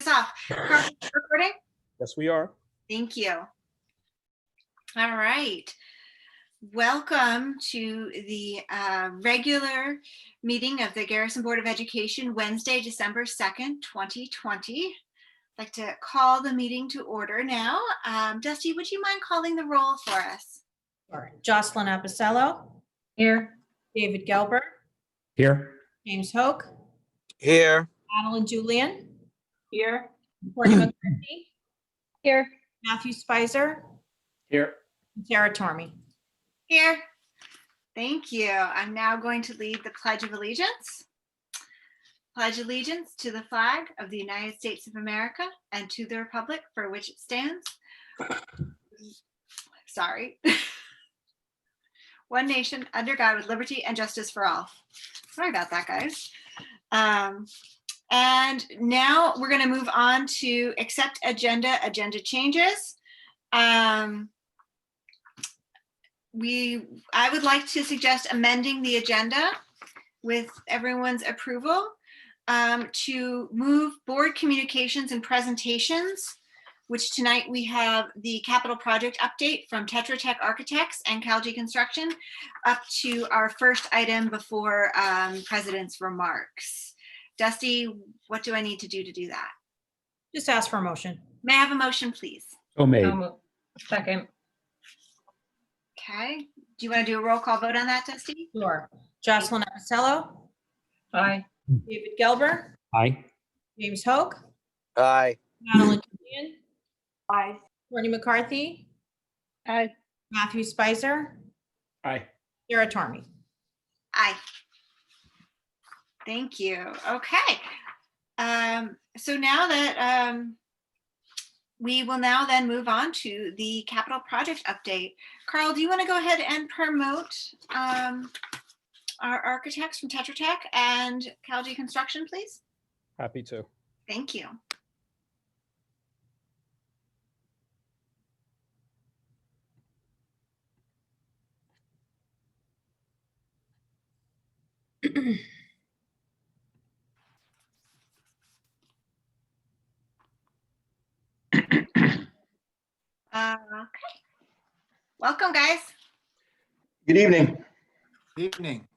Off. Recording? Yes, we are. Thank you. All right. Welcome to the regular meeting of the Garrison Board of Education, Wednesday, December 2nd, 2020. I'd like to call the meeting to order now. Dusty, would you mind calling the roll for us? Sure. Jocelyn Apicello. Here. David Gelber. Here. James Hoke. Here. Madeline Julian. Here. Courtney McCarthy. Here. Matthew Spicer. Here. And Sarah Tormey. Here. Thank you. I'm now going to lead the Pledge of Allegiance. Pledge allegiance to the flag of the United States of America and to the republic for which it stands. Sorry. One nation under God with liberty and justice for all. Sorry about that, guys. And now we're going to move on to accept agenda changes. I would like to suggest amending the agenda with everyone's approval to move board communications and presentations, which tonight we have the capital project update from Tetra Tech Architects and CalG Construction, up to our first item before President's remarks. Dusty, what do I need to do that? Just ask for a motion. May I have a motion, please? So made. Second. Okay. Do you want to do a roll call vote on that, Dusty? Sure. Jocelyn Apicello. Aye. David Gelber. Aye. James Hoke. Aye. Madeline Julian. Aye. Courtney McCarthy. Aye. Matthew Spicer. Aye. Sarah Tormey. Aye. Thank you. Okay. So now that we will now then move on to the capital project update. Carl, do you want to go ahead and promote our architects from Tetra Tech and CalG Construction, please? Happy to. Thank you. Okay. Welcome, guys. Good evening. Evening.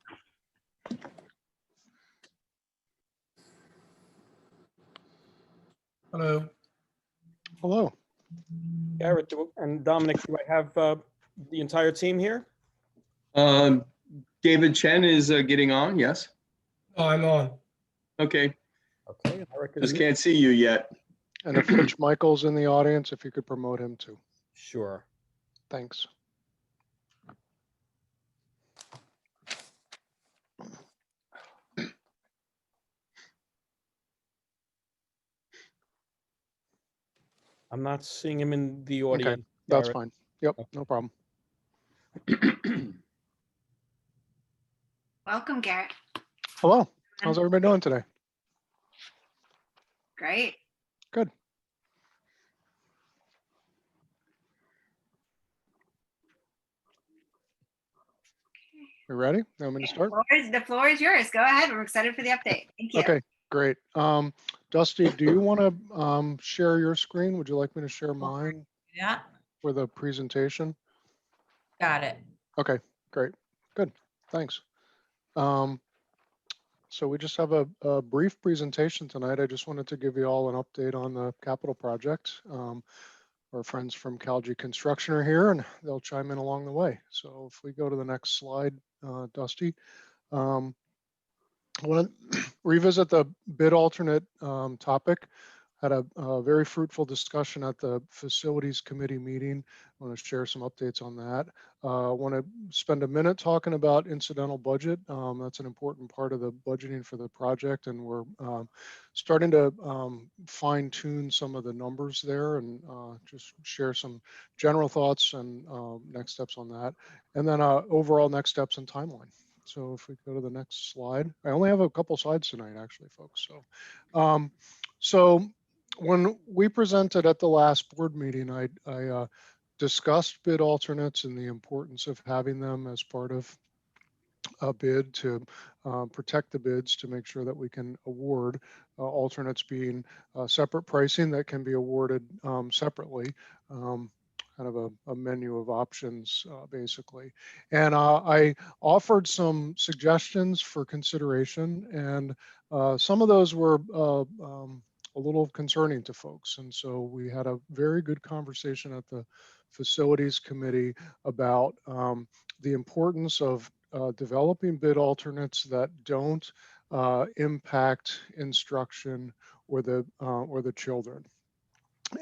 Hello. Hello. Garrett and Dominic, do I have the entire team here? David Chen is getting on, yes. Oh, I'm on. Okay, Okay. Eric just is can't see you yet. And if Rich Michael's in the audience, if you could promote him too. Sure. Thanks. I'm not seeing him in the audience. Okay, that's Garrett. fine. Yep, Okay. no problem. Welcome, Garrett. Hello, how's everybody doing today? Great. Good. You ready? You want me to start? The floor is yours. Go ahead. We're excited for the update. Thank you. Okay, great. Dusty, do you want to share your screen? Would you like me to share mine Yeah, for the presentation? got it. Okay, great. Good. Thanks. So we just have a brief presentation tonight. I just wanted to give you all an update on the capital project. Our friends from CalG Construction are here and they'll chime in along the way. So if we go to the next slide, Dusty. I want to revisit the bid alternate topic. Had a very fruitful discussion at the facilities committee meeting. I want to share some updates on that. I want to spend a minute talking about incidental budget. That's an important part of the budgeting for the project, and we're starting to fine tune some of the numbers there and just share some general thoughts and next steps on that. And then overall next steps and timeline. So if we go to the next slide, I only have a couple slides tonight, actually, folks. So when we presented at the last board meeting, I discussed bid alternates and the importance of having them as part of a bid to protect the bids to make sure that we can award alternates being separate pricing that can be awarded separately. Kind of a menu of options, basically. And I offered some suggestions for consideration, and some of those were a little concerning to folks. And so we had a very good conversation at the facilities committee about the importance of developing bid alternates that don't impact instruction or the children.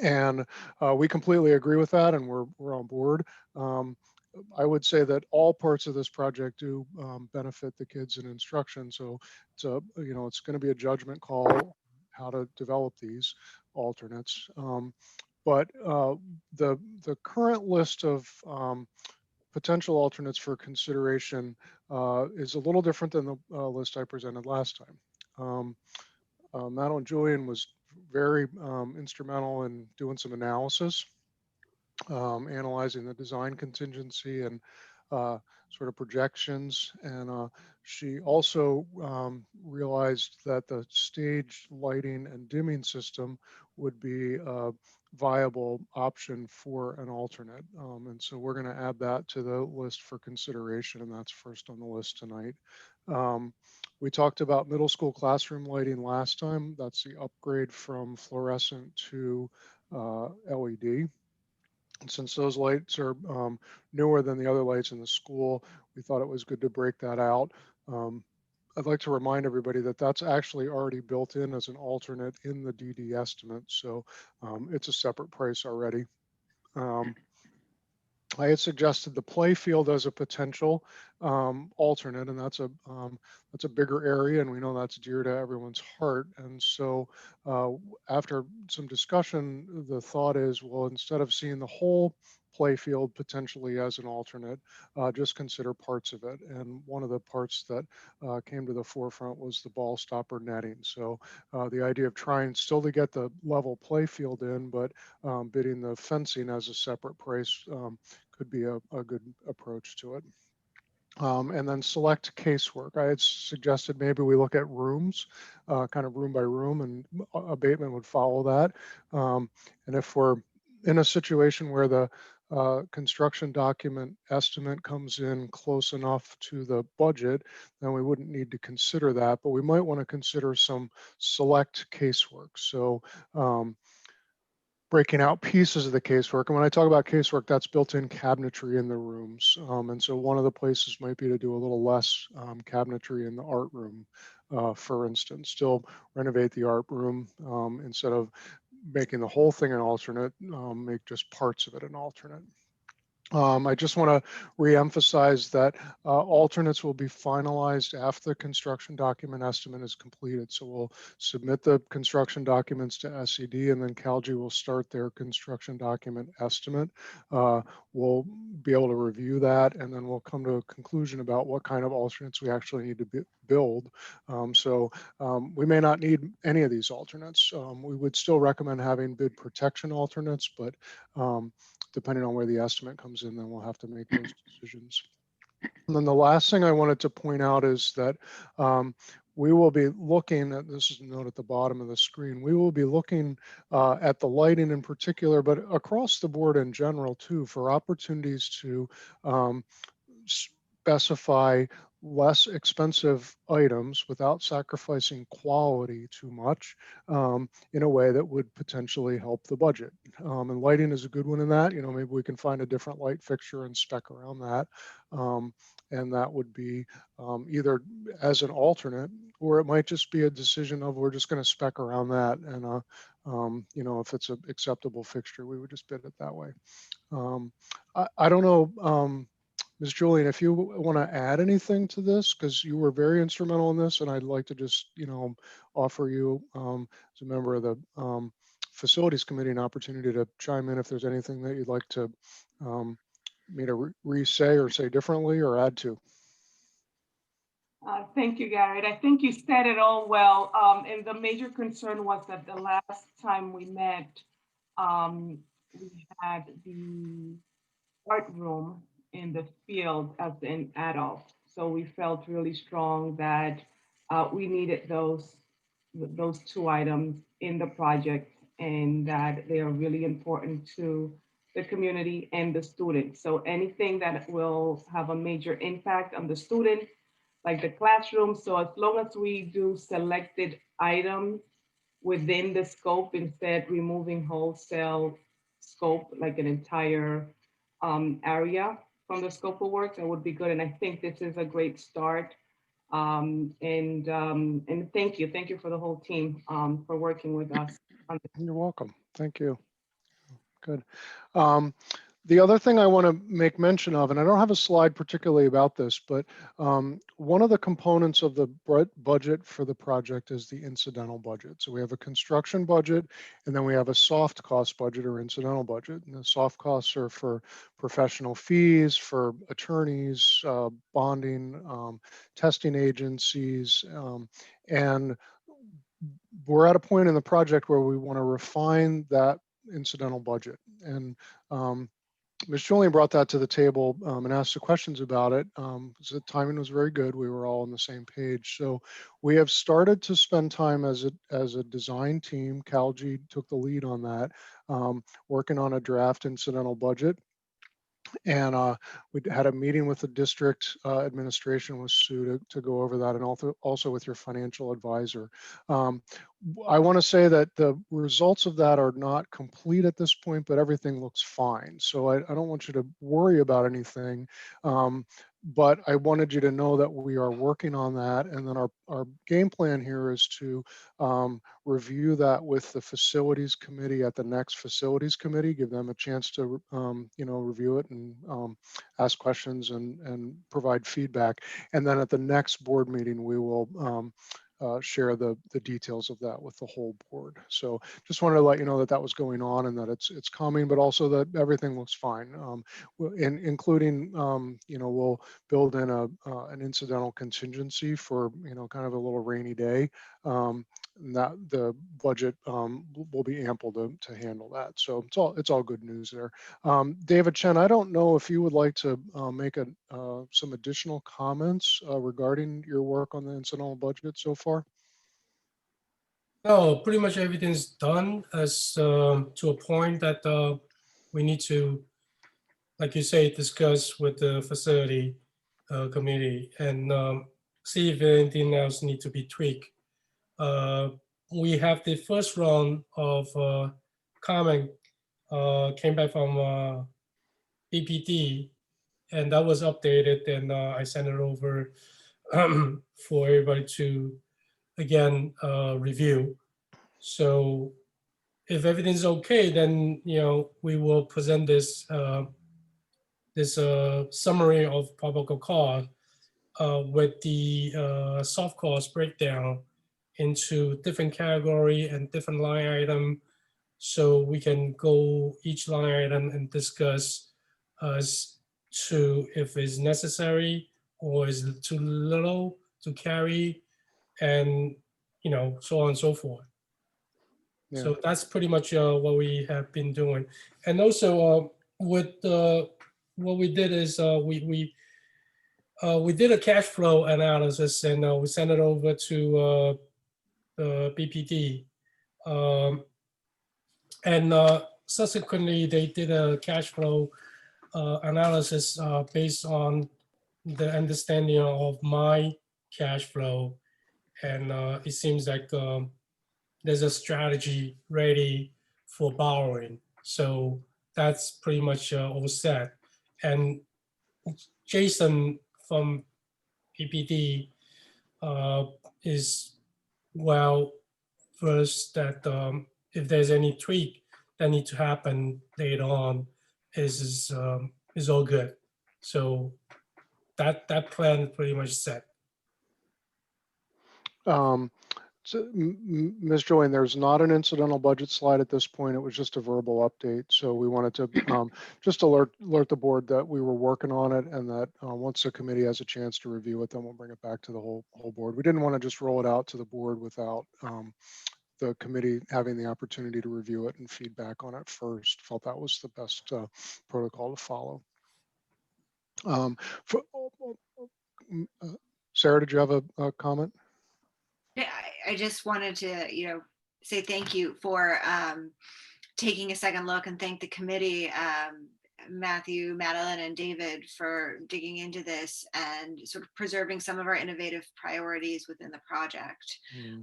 And we completely agree with that, and we're on board. I would say that all parts of this project do benefit the kids in instruction. So it's it's going to be a judgment call how to develop these alternates. But the current list of potential alternates for consideration is a little different than the list I presented last time. Madeline Julian was very instrumental in doing some analysis, analyzing the design contingency and sort of projections. And she also realized that the stage lighting and dimming system would be a viable option for an alternate. And so we're going to add that to the list for consideration, and that's first on the list tonight. We talked about middle school classroom lighting last time. That's the upgrade from fluorescent to LED. And since those lights are newer than the other lights in the school, we thought it was good to break that out. I'd like to remind everybody that that's actually already built in as an alternate in the DD estimate. So it's a separate price already. I had suggested the play field as a potential alternate, and that's a bigger area, and we know that's dear to everyone's heart. And so, after some discussion, the thought is, well, instead of seeing the whole play field potentially as an alternate, just consider parts of it. And one of the parts that came to the forefront was the ball stopper netting. So the idea of trying still to get the level play field in, but bidding the fencing as a separate price could be a good approach to it. And then select casework. I had suggested maybe we look at rooms, kind of room by room, and abatement would follow that. And if we're in a situation where the construction document estimate comes in close enough to the budget, then we wouldn't need to consider that, but we might want to consider some select casework. So breaking out pieces of the casework. And when I talk about casework, that's built-in cabinetry in the rooms. And so one of the places might be to do a little less cabinetry in the art room, for instance. Still renovate the art room instead of making the whole thing an alternate, make just parts of it an alternate. I just want to reemphasize that alternates will be finalized after the construction document estimate is completed. So we'll submit the construction documents to SED, and then CalG will start their construction document estimate. We'll be able to review that, and then we'll come to a conclusion about what kind of alternates we actually need to build. We may not need any of these alternates. We would still recommend having bid protection alternates, but depending on where the estimate comes in, then we'll have to make those decisions. And then the last thing I wanted to point out is that we will be looking at, this is a note at the bottom of the screen, we will be looking at the lighting in particular, but across the board in general too, for opportunities to specify less expensive items without sacrificing quality too much in a way that would potentially help the budget. And lighting is a good one in that. Maybe we can find a different light fixture and spec around that. And that would be either as an alternate, or it might just be a decision of we're just going to spec around that. And, if it's an acceptable fixture, we would just bid it that way. I don't know, Ms. Julian, if you want to add anything to this, because you were very instrumental in this, and I'd like to just, offer you as a member of the facilities committee an opportunity to chime in if there's anything that you'd like to me to re-say or say differently or add to. Thank you, Garrett. I think you said it all well. And the major concern was that the last time we met, we had the art room in the field as an adult. So we felt really strong that we needed those two items in the project and that they are really important to the community and the students. So anything that will have a major impact on the student, like the classroom. So as long as we do selected items within the scope, instead removing wholesale scope, like an entire area from the scope of work, that would be good. And I think this is a great start. And thank you for the whole team for working with us on this. You're welcome. Thank you. Good. The other thing I want to make mention of, and I don't have a slide particularly about this, but one of the components of the budget for the project is the incidental budget. So we have a construction budget, and then we have a soft cost budget or incidental budget. And the soft costs are for professional fees, for attorneys, bonding, testing agencies, and we're at a point in the project where we want to refine that incidental budget. And Ms. Julian brought that to the table and asked the questions about it. So the timing was very good. We were all on the same page. So we have started to spend time as a design team. Calgy took the lead on that, working on a draft incidental budget. And we had a meeting with the district administration with Sue to go over that, and also with your financial advisor. I want to say that the results of that are not complete at this point, but everything looks fine. So I don't want you to worry about anything. But I wanted you to know that we are working on that. And then our game plan here is to review that with the facilities committee at the next facilities committee, give them a chance to review it and ask questions and provide feedback. And then at the next board meeting, we will share the details of that with the whole board. So just wanted to let you know that that was going on and that it's coming, but also that everything looks fine, including we'll build in an incidental contingency for kind of a little rainy day. That the budget will be ample to handle that. So it's all good news there. David Chen, I don't know if you would like to make some additional comments regarding your work on the incidental budget so far. No, pretty much everything's done as to a point that we need to, like you say, discuss with the facility committee and see if anything else needs to be tweaked. We have the first round of comment came back from BPD, and that was updated, and I sent it over for everybody to again review. So if everything's okay, then we will present this summary of probable cost with the soft cost breakdown into different category and different line item, so we can go each line item and discuss as to if it's necessary or is it too little to carry, and so on and so forth. Yeah. So that's pretty much what we have been doing. And also with what we did is we did a cash flow analysis, and we sent it over to the BPD. And subsequently, they did a cash flow analysis based on the understanding of my cash flow. And it seems like there's a strategy ready for borrowing. So that's pretty much all set. And Jason from PPD is well versed that if there's any tweak that need to happen later on, is all good. So that plan is pretty much set. So, Ms. Joanne, there's not an incidental budget slide at this point. It was just a verbal update. So we wanted to just alert the board that we were working on it, and that once the committee has a chance to review it, then we'll bring it back to the whole board. We didn't want to just roll it out to the board without the committee having the opportunity to review it and feedback on it first. Felt that was the best protocol to follow. Sarah, did you have a comment? Yeah, I just wanted to, say thank you for taking a second look and thank the committee, Matthew, Madeline, and David for digging into this and sort of preserving some of our innovative priorities within the project.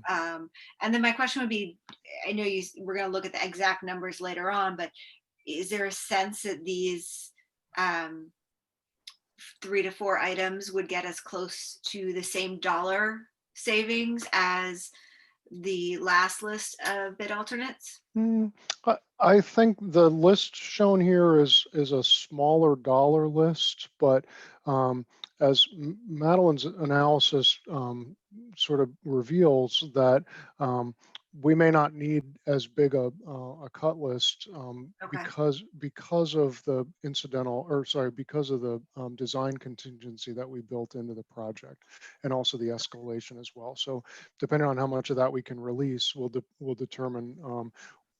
And then my question would be, I know we're going to look at the exact numbers later on, but is there a sense that these 3 to 4 items would get us close to the same dollar savings as the last list of bid alternates? I think the list shown here is a smaller dollar list, but as Madeline's analysis sort of reveals that we may not need as big a cut list Okay. because of the because of the design contingency that we built into the project, and also the escalation as well. So depending on how much of that we can release, will determine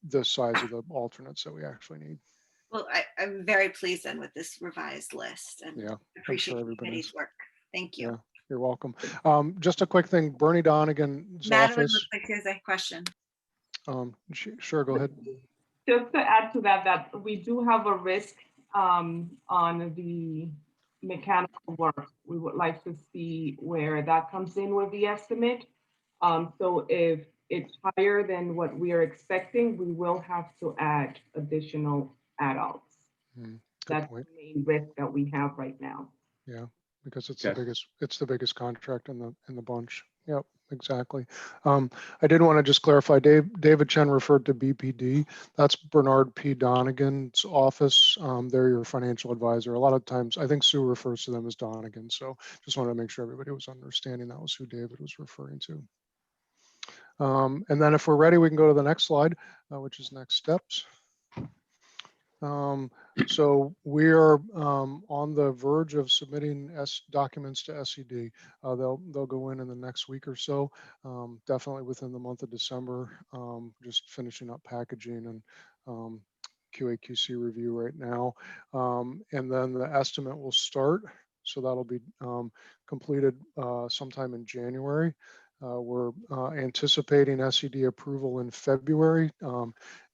the size of the alternates that we actually need. Well, I'm very pleased then with this revised list and Yeah, appreciate the everybody committee's is. work. Thank you. Yeah, you're welcome. Just a quick thing, Bernie Donegan's Madeline office. looks like she has a question. Sure, go ahead. Just to add to that we do have a risk on the mechanical work. We would like to see where that comes in with the estimate. So if it's higher than what we are expecting, we will have to add additional adults. Good That's point. the main risk that we have right now. Yeah, because it's Okay. the biggest contract in the bunch. Yep, exactly. I did want to just clarify, David Chen referred to BPD. That's Bernard P. Donegan's office. They're your financial advisor. A lot of times, I think Sue refers to them as Donegan. So just wanted to make sure everybody was understanding that was who David was referring to. And then if we're ready, we can go to the next slide, which is next steps. So we're on the verge of submitting documents to SED. They'll go in the next week or so, definitely within the month of December. Just finishing up packaging and QA/QC review right now, and then the estimate will start. So that'll be completed sometime in January. We're anticipating SED approval in February.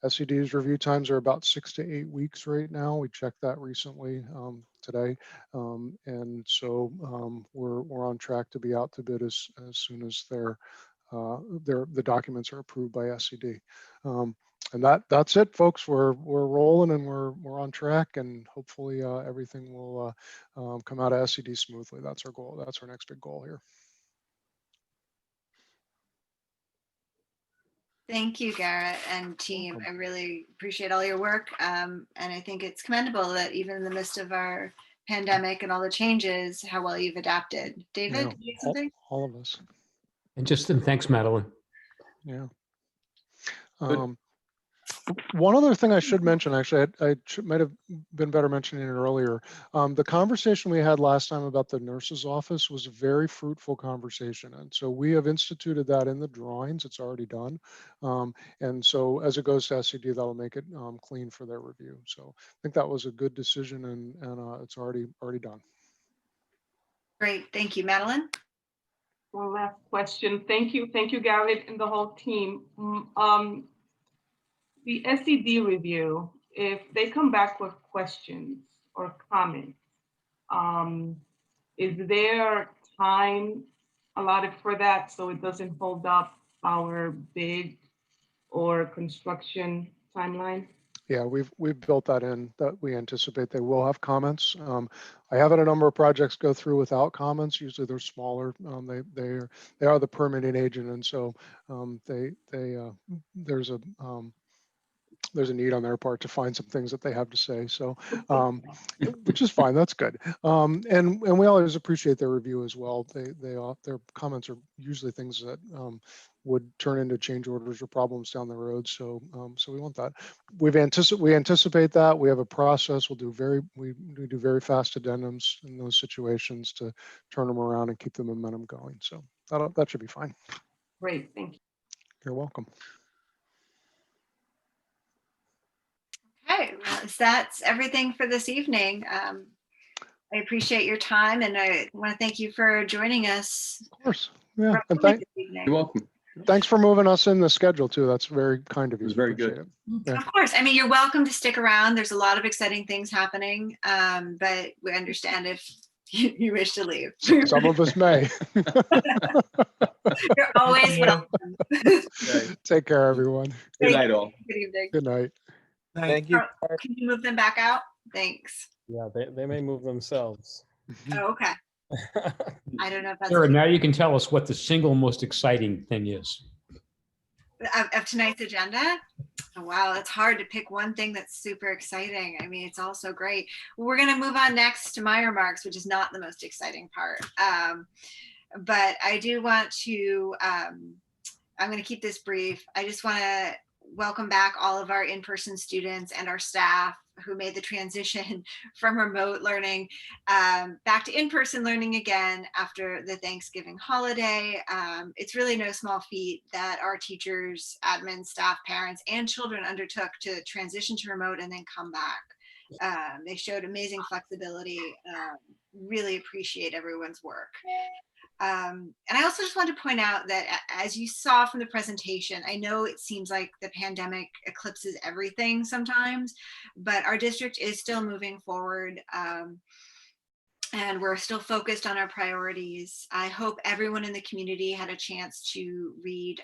SED's review times are about 6 to 8 weeks right now. We checked that recently today. And so we're on track to be out to bid as soon as the documents are approved by SED. And that's it, folks. We're rolling and we're on track, and hopefully everything will come out of SED smoothly. That's our goal. That's our next big goal here. Thank you, Garrett and team. I really appreciate all your work. And I think it's commendable that even in the midst of our pandemic and all the changes, how well you've adapted. David, Yeah, you have something? all of us. And thanks, Madeline. Yeah. One other thing I should mention, actually, might have been better mentioning it earlier. The conversation we had last time about the nurse's office was a very fruitful conversation. And so we have instituted that in the drawings. It's already done. And so as it goes to SED, that'll make it clean for their review. So I think that was a good decision, and it's already done. Great. Thank you. Madeline? One last question. Thank you, Garrett and the whole team. The SED review, if they come back with questions or comments, is there time allotted for that so it doesn't hold up our bid or construction timeline? Yeah, we've built that in, that we anticipate they will have comments. I have had a number of projects go through without comments. Usually they're smaller. They are the permitting agent, and so there's a need on their part to find some things that they have to say. So, which is fine. That's good. And we always appreciate their review as well. Their comments are usually things that would turn into change orders or problems down the road. So we want that. We anticipate that. We have a process. We do very fast addendums in those situations to turn them around and keep the momentum going. So that should be fine. Great, thank you. You're welcome. Okay, well, that's everything for this evening. I appreciate your time, and I want to thank you for joining us. Of course. Yeah. And remotely this evening. You're welcome. thanks for moving us in the schedule too. That's very kind of you. It was very good. Appreciate it. Yeah. Of course. I mean, you're welcome to stick around. There's a lot of exciting things happening, but we understand if you wish to leave. Some of us may. You're always Yeah. welcome. Okay. Take care, everyone. Good night, all. Good evening. Good night. Thank you. Can you move them back out? Thanks. Yeah, they may move themselves. Oh, okay. I don't know if that's Sarah, now you can tell us what the single most exciting thing is. of tonight's agenda. Oh, wow, it's hard to pick one thing that's super exciting. I mean, it's all so great. We're going to move on next to my remarks, which is not the most exciting part. But I do want to, I'm going to keep this brief. I just want to welcome back all of our in-person students and our staff who made the transition from remote learning back to in-person learning again after the Thanksgiving holiday. It's really no small feat that our teachers, admin, staff, parents, and children undertook to transition to remote and then come back. They showed amazing flexibility. Really appreciate everyone's work. And I also just want to point out that as you saw from the presentation, I know it seems like the pandemic eclipses everything sometimes, but our district is still moving forward. And we're still focused on our priorities. I hope everyone in the community had a chance to read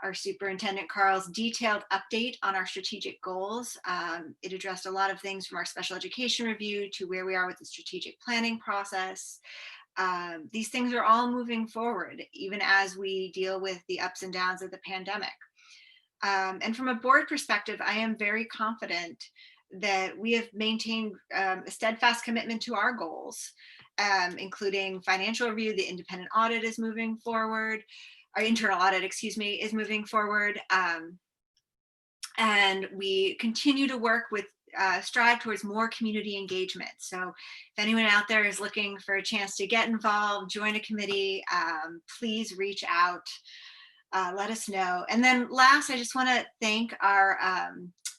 our Superintendent Carl's detailed update on our strategic goals. It addressed a lot of things from our special education review to where we are with the strategic planning process. These things are all moving forward, even as we deal with the ups and downs of the pandemic. And from a board perspective, I am very confident that we have maintained a steadfast commitment to our goals, including financial review. The independent audit is moving forward. Our internal audit, excuse me, is moving forward. And we continue to work with strive towards more community engagement. So if anyone out there is looking for a chance to get involved, join a committee, please reach out, let us know. And then last, I just want to thank our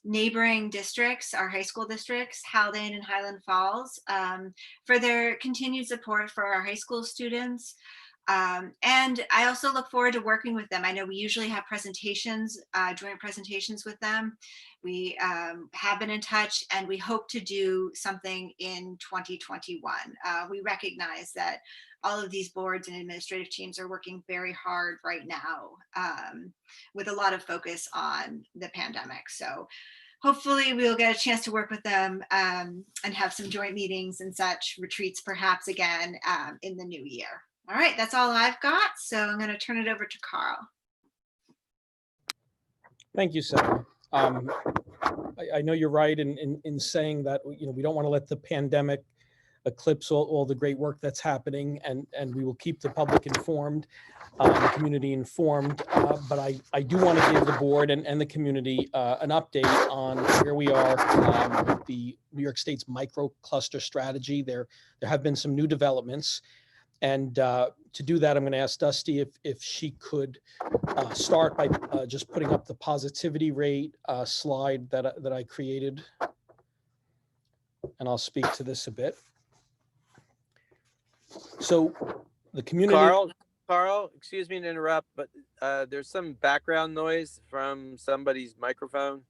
neighboring districts, our high school districts, Haldane and Highland Falls, for their continued support for our high school students. And I also look forward to working with them. I know we usually have presentations, joint presentations with them. We have been in touch and we hope to do something in 2021. We recognize that all of these boards and administrative teams are working very hard right now with a lot of focus on the pandemic. So hopefully we'll get a chance to work with them and have some joint meetings and such, retreats perhaps again in the new year. All right, that's all I've got. So I'm going to turn it over to Carl. Thank you, Sarah. I know you're right in saying that, you know, we don't want to let the pandemic eclipse all the great work that's happening, and we will keep the public informed, the community informed. But I do want to give the board and the community an update on where we are with the New York State's microcluster strategy. There have been some new developments. And to do that, I'm going to ask Dusty if she could start by just putting up the positivity rate slide that I created. And I'll speak to this a bit. So the community. Carl, excuse me to interrupt, but there's some background noise from somebody's microphone.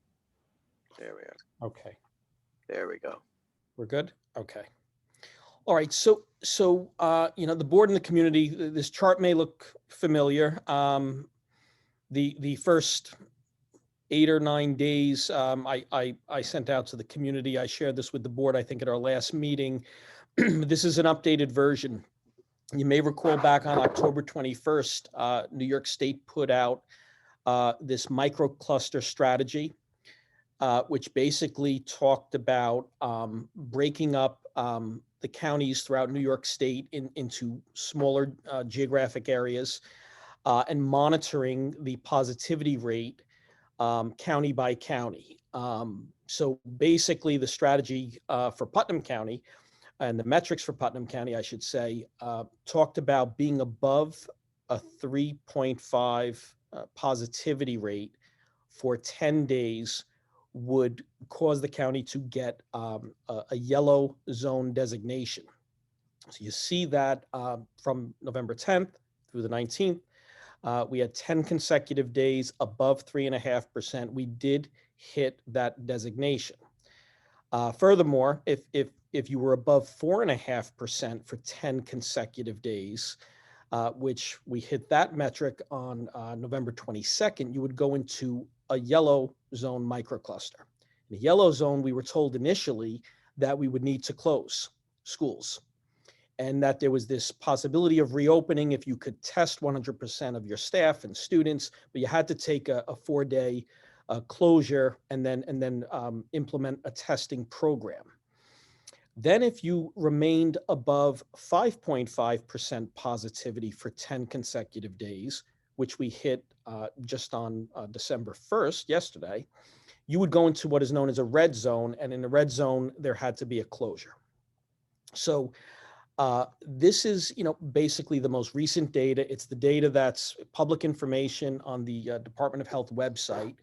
There we are. Okay. There we go. We're good? Okay. All right, so you know, the board and the community, this chart may look familiar. The first 8 or 9 days, I sent out to the community. I shared this with the board, I think, at our last meeting. This is an updated version. You may recall back on October 21st, New York State put out this microcluster strategy, which basically talked about breaking up the counties throughout New York State into smaller geographic areas and monitoring the positivity rate county by county. So basically the strategy for Putnam County and the metrics for Putnam County, I should say, talked about being above a 3.5 positivity rate for 10 days would cause the county to get a yellow zone designation. So you see that from November 10th through the 19th, we had 10 consecutive days above 3.5%. We did hit that designation. Furthermore, if you were above 4.5% for 10 consecutive days, which we hit that metric on November 22nd, you would go into a yellow zone microcluster. In the yellow zone, we were told initially that we would need to close schools and that there was this possibility of reopening if you could test 100% of your staff and students, but you had to take a 4-day closure and then implement a testing program. Then if you remained above 5.5% positivity for 10 consecutive days, which we hit just on December 1st, yesterday, you would go into what is known as a red zone. And in the red zone, there had to be a closure. So this is, basically the most recent data. It's the data that's public information on the Department of Health website.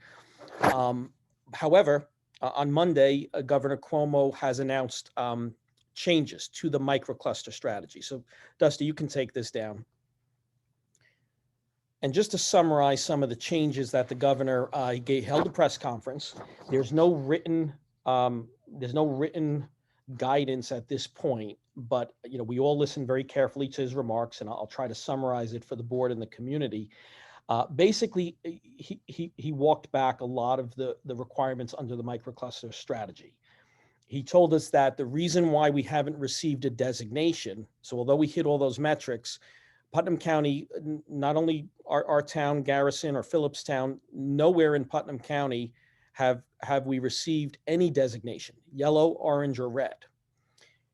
However, on Monday, Governor Cuomo has announced changes to the microcluster strategy. So, Dusty, you can take this down. And just to summarize some of the changes that the governor held a press conference. There's no written guidance at this point, but we all listened very carefully to his remarks, and I'll try to summarize it for the board and the community. Basically, he walked back a lot of the requirements under the microcluster strategy. He told us that the reason why we haven't received a designation, so although we hit all those metrics, Putnam County, not only our town, Garrison or Phillipstown, nowhere in Putnam County have we received any designation, yellow, orange, or red.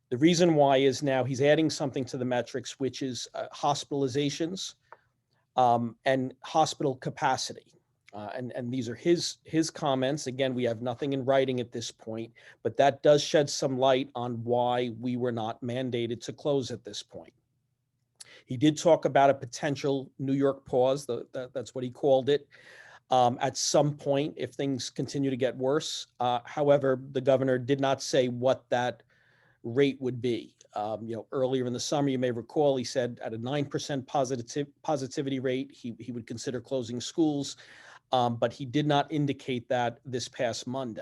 The reason why is now he's adding something to the metrics, which is hospitalizations and hospital capacity. And these are his comments. Again, we have nothing in writing at this point, but that does shed some light on why we were not mandated to close at this point. He did talk about a potential New York pause, that's what he called it, at some point if things continue to get worse. However, the governor did not say what that rate would be. Earlier in the summer, you may recall, he said at a 9% positivity rate, he would consider closing schools, but he did not indicate that this past Monday.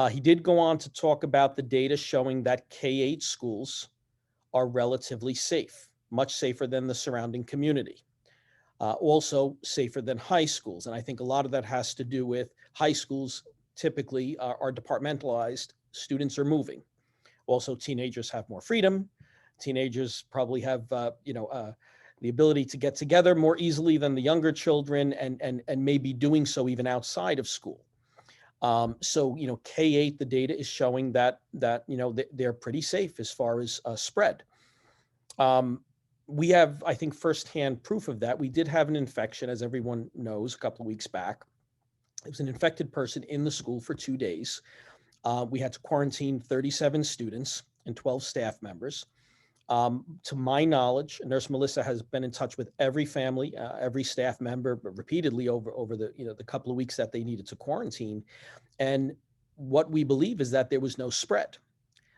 He did go on to talk about the data showing that K-8 schools are relatively safe, much safer than the surrounding community. Also safer than high schools. And I think a lot of that has to do with high schools typically are departmentalized, students are moving. Also, teenagers have more freedom. Teenagers probably have, the ability to get together more easily than the younger children, and maybe doing so even outside of school. So, K-8, the data is showing that they're pretty safe as far as spread. We have, I think, firsthand proof of that. We did have an infection, as everyone knows, a couple of weeks back. It was an infected person in the school for 2 days. We had to quarantine 37 students and 12 staff members. To my knowledge, Nurse Melissa has been in touch with every family, every staff member, but repeatedly over the couple of weeks that they needed to quarantine. And what we believe is that there was no spread.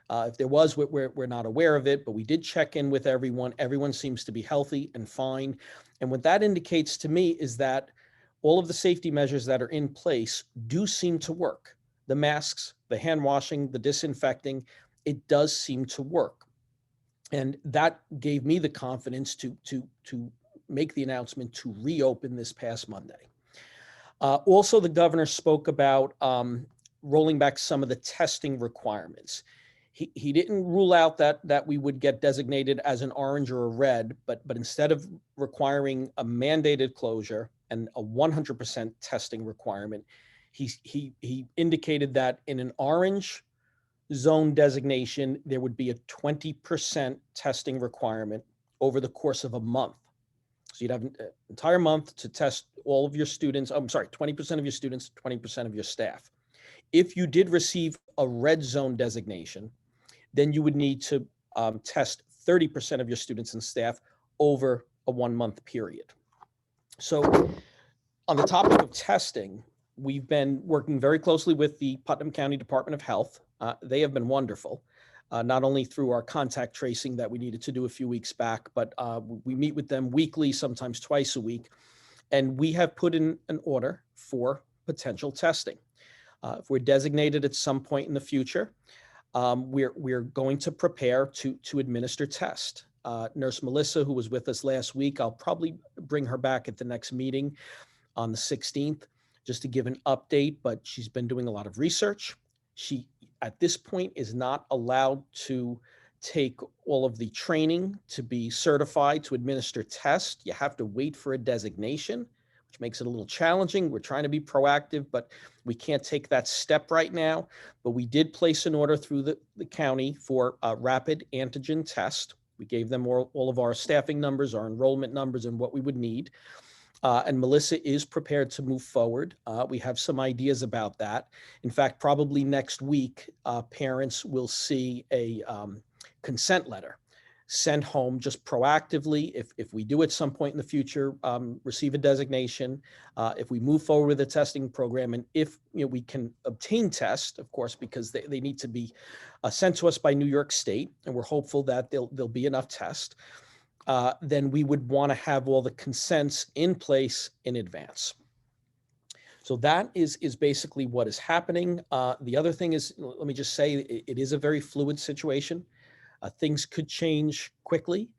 If there was, we're not aware of it, but we did check in with everyone. Everyone seems to be healthy and fine. And what that indicates to me is that all of the safety measures that are in place do seem to work. The masks, the hand washing, the disinfecting, it does seem to work. And that gave me the confidence to make the announcement to reopen this past Monday. Also, the governor spoke about rolling back some of the testing requirements. He didn't rule out that we would get designated as an orange or a red, but instead of requiring a mandated closure and a 100% testing requirement, he indicated that in an orange zone designation, there would be a 20% testing requirement over the course of a month. So you'd have an entire month to test all of your students. 20% of your students, 20% of your staff. If you did receive a red zone designation, then you would need to test 30% of your students and staff over a 1-month period. So on the topic of testing, We've been working very closely with the Putnam County Department of Health. They have been wonderful, not only through our contact tracing that we needed to do a few weeks back, but we meet with them weekly, sometimes twice a week. And we have put in an order for potential testing. If we're designated at some point in the future, we're going to prepare to administer tests. Nurse Melissa, who was with us last week, I'll probably bring her back at the next meeting on the 16th, just to give an update, but she's been doing a lot of research. She, at this point, is not allowed to take all of the training to be certified to administer tests. You have to wait for a designation, which makes it a little challenging. We're trying to be proactive, but we can't take that step right now. But we did place an order through the county for a rapid antigen test. We gave them all of our staffing numbers, our enrollment numbers, and what we would need. And Melissa is prepared to move forward. We have some ideas about that. In fact, probably next week, parents will see a consent letter sent home just proactively. If we do at some point in the future, receive a designation, if we move forward with the testing program, and if we can obtain tests, of course, because they need to be sent to us by New York State, and we're hopeful that there'll be enough tests. Then we would want to have all the consents in place in advance. So that is basically what is happening. The other thing is, let me just say, it is a very fluid situation. Things could change quickly.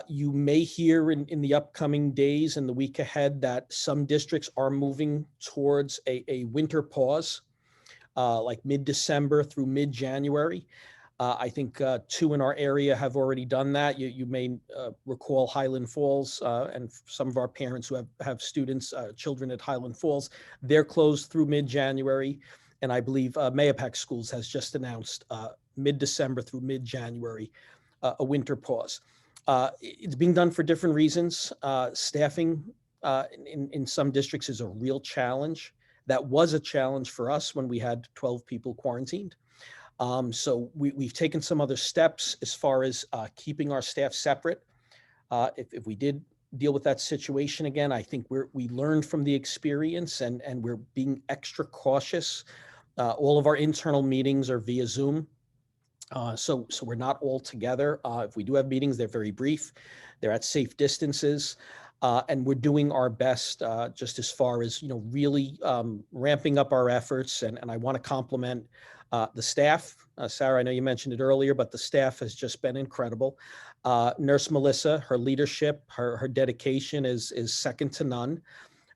You may hear in the upcoming days and the week ahead that some districts are moving towards a winter pause, like mid-December through mid-January. I think 2 in our area have already done that. You may recall Highland Falls, and some of our parents who have students, children at Highland Falls, they're closed through mid-January. And I believe Mayapack Schools has just announced mid-December through mid-January, a winter pause. It's being done for different reasons. Staffing in some districts is a real challenge. That was a challenge for us when we had 12 people quarantined. So we've taken some other steps as far as keeping our staff separate. If we did deal with that situation again, I think we learned from the experience and we're being extra cautious. All of our internal meetings are via Zoom. So we're not all together. If we do have meetings, they're very brief. They're at safe distances. And we're doing our best just as far as, really ramping up our efforts. And I want to compliment the staff. Sarah, I know you mentioned it earlier, but the staff has just been incredible. Nurse Melissa, her leadership, her dedication is second to none.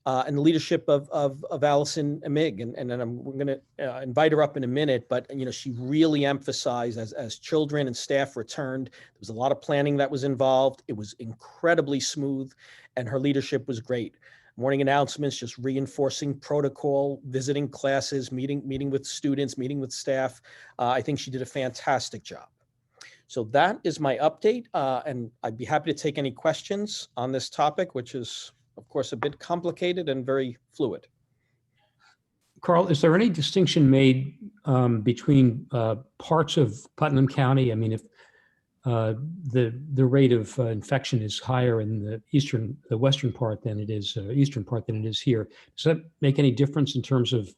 And the leadership of Allison Amig, and we're going to invite her up in a minute, but she really emphasized as children and staff returned, there was a lot of planning that was involved. It was incredibly smooth, and her leadership was great. Morning announcements, just reinforcing protocol, visiting classes, meeting with students, meeting with staff. I think she did a fantastic job. So that is my update, and I'd be happy to take any questions on this topic, which is, of course, a bit complicated and very fluid. Carl, is there any distinction made between parts of Putnam County? I mean, if the rate of infection is higher in the western part than it is eastern part than it is here, does that make any difference in terms of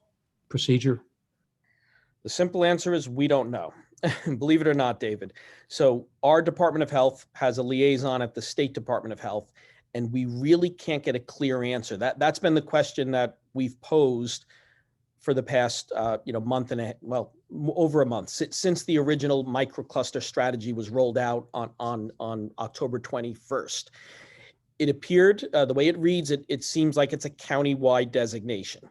procedure? The simple answer is we don't know. Believe it or not, David. So our Department of Health has a liaison at the State Department of Health, and we really can't get a clear answer. That's been the question that we've posed for the past month and over a month since the original microcluster strategy was rolled out on October 21st. It appeared, the way it reads, it seems like it's a county-wide designation.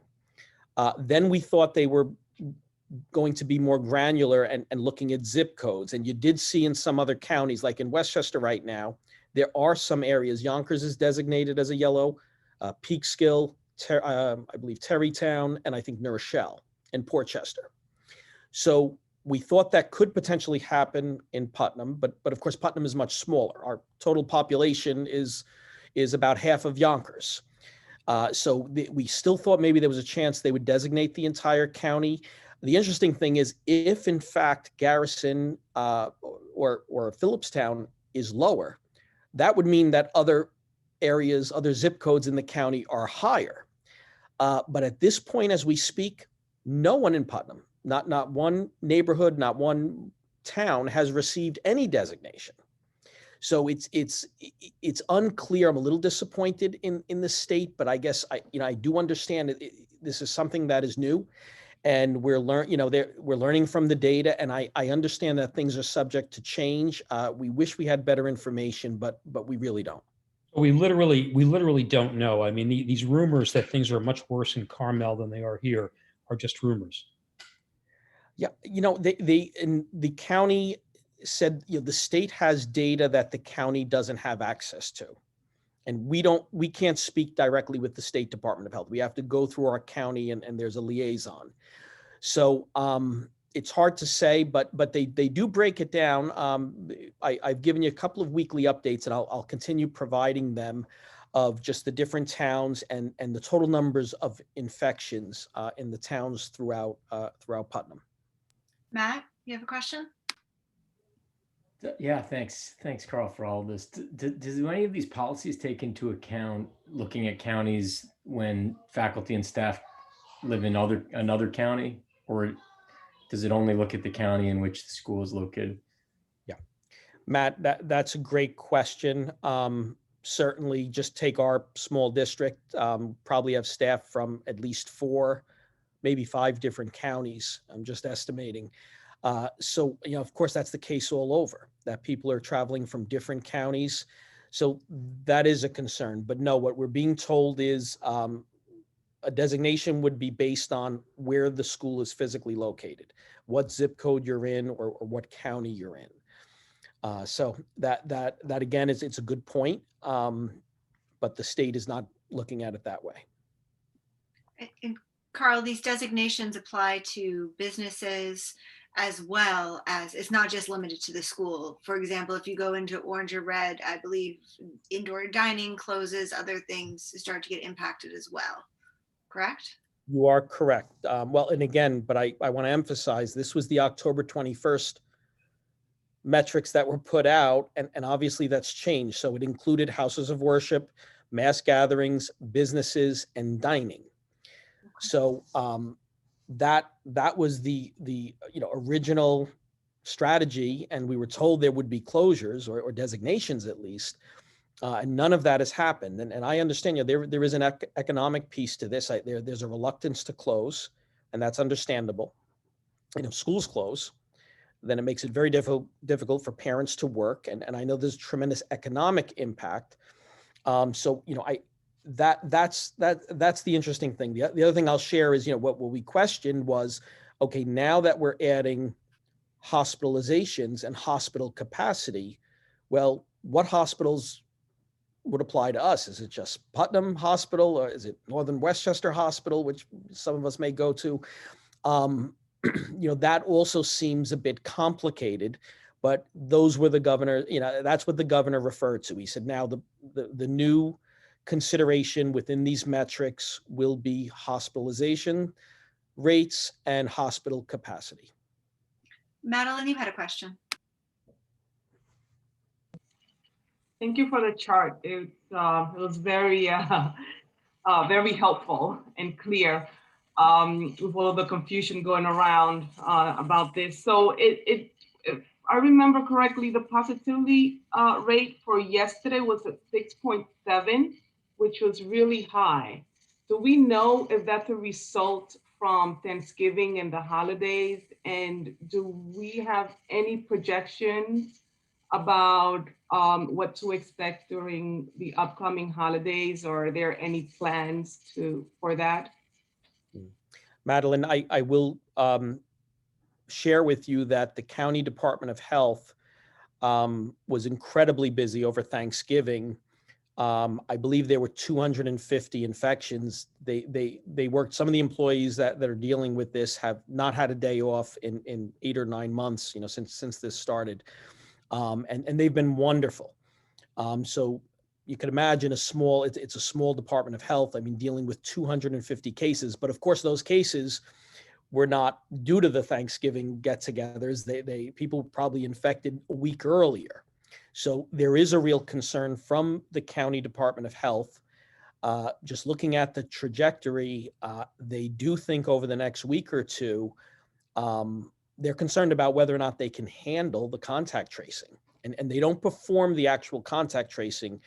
Then we thought they were going to be more granular and looking at zip codes. And you did see in some other counties, like in Westchester right now, there are some areas. Yonkers is designated as a yellow, Peekskill, I believe Terrytown, and I think New Rochelle and Portchester. So we thought that could potentially happen in Putnam, but of course Putnam is much smaller. Our total population is about half of Yonkers. So we still thought maybe there was a chance they would designate the entire county. The interesting thing is, if in fact Garrison or Phillipstown is lower, that would mean that other areas, other zip codes in the county are higher. But at this point, as we speak, no one in Putnam, not one neighborhood, not one town has received any designation. So it's unclear. I'm a little disappointed in the state, but I guess I do understand this is something that is new, and we're learning from the data, and I understand that things are subject to change. We wish we had better information, but we really don't. We literally don't know. I mean, these rumors that things are much worse in Carmel than they are here are just rumors. Yeah, they in the county said, the state has data that the county doesn't have access to. And we can't speak directly with the State Department of Health. We have to go through our county, and there's a liaison. So it's hard to say, but they do break it down. I've given you a couple of weekly updates, and I'll continue providing them of just the different towns and the total numbers of infections in the towns throughout Putnam. Matt, you have a question? Yeah, thanks. Thanks, Carl, for all this. Do any of these policies take into account looking at counties when faculty and staff live in another county, or does it only look at the county in which the school is located? Yeah, Matt, that's a great question. Certainly, just take our small district, probably have staff from at least 4, maybe 5 different counties. I'm just estimating. So, of course, that's the case all over, that people are traveling from different counties. So that is a concern. But no, what we're being told is a designation would be based on where the school is physically located, what zip code you're in, or what county you're in. So that again, it's a good point, but the state is not looking at it that way. And Carl, these designations apply to businesses as well as, it's not just limited to the school. For example, if you go into orange or red, I believe indoor dining closes, other things start to get impacted as well. Correct? You are correct. Well, and again, but I want to emphasize, this was the October 21st metrics that were put out, and obviously that's changed. So it included houses of worship, mass gatherings, businesses, and dining. So that was the original strategy, and we were told there would be closures or designations at least, and none of that has happened. And I understand there is an economic piece to this. There's a reluctance to close, and that's understandable. And if schools close, then it makes it very difficult for parents to work, and I know there's tremendous economic impact. So that's the interesting thing. The other thing I'll share is, what we questioned was, okay, now that we're adding hospitalizations and hospital capacity, well, what hospitals would apply to us? Is it just Putnam Hospital, or is it Northern Westchester Hospital, which some of us may go to? That also seems a bit complicated, but those were the governor, that's what the governor referred to. He said, now the new consideration within these metrics will be hospitalization rates and hospital capacity. Madeline, you had a question. Thank you for the chart. It was very, very helpful and clear with all the confusion going around about this. So if I remember correctly, the positivity rate for yesterday was at 6.7, which was really high. Do we know if that's a result from Thanksgiving and the holidays? And do we have any projections about what to expect during the upcoming holidays, or are there any plans for that? Madeline, I will share with you that the County Department of Health was incredibly busy over Thanksgiving. I believe there were 250 infections. They worked, some of the employees that are dealing with this have not had a day off in 8 or 9 months, since this started. And they've been wonderful. So you can imagine it's a small Department of Health. I mean, dealing with 250 cases, but of course those cases were not due to the Thanksgiving get-togethers. People probably infected a week earlier. So there is a real concern from the County Department of Health Just looking at the trajectory, they do think over the next week or two, they're concerned about whether or not they can handle the contact tracing. And they don't perform the actual contact tracing,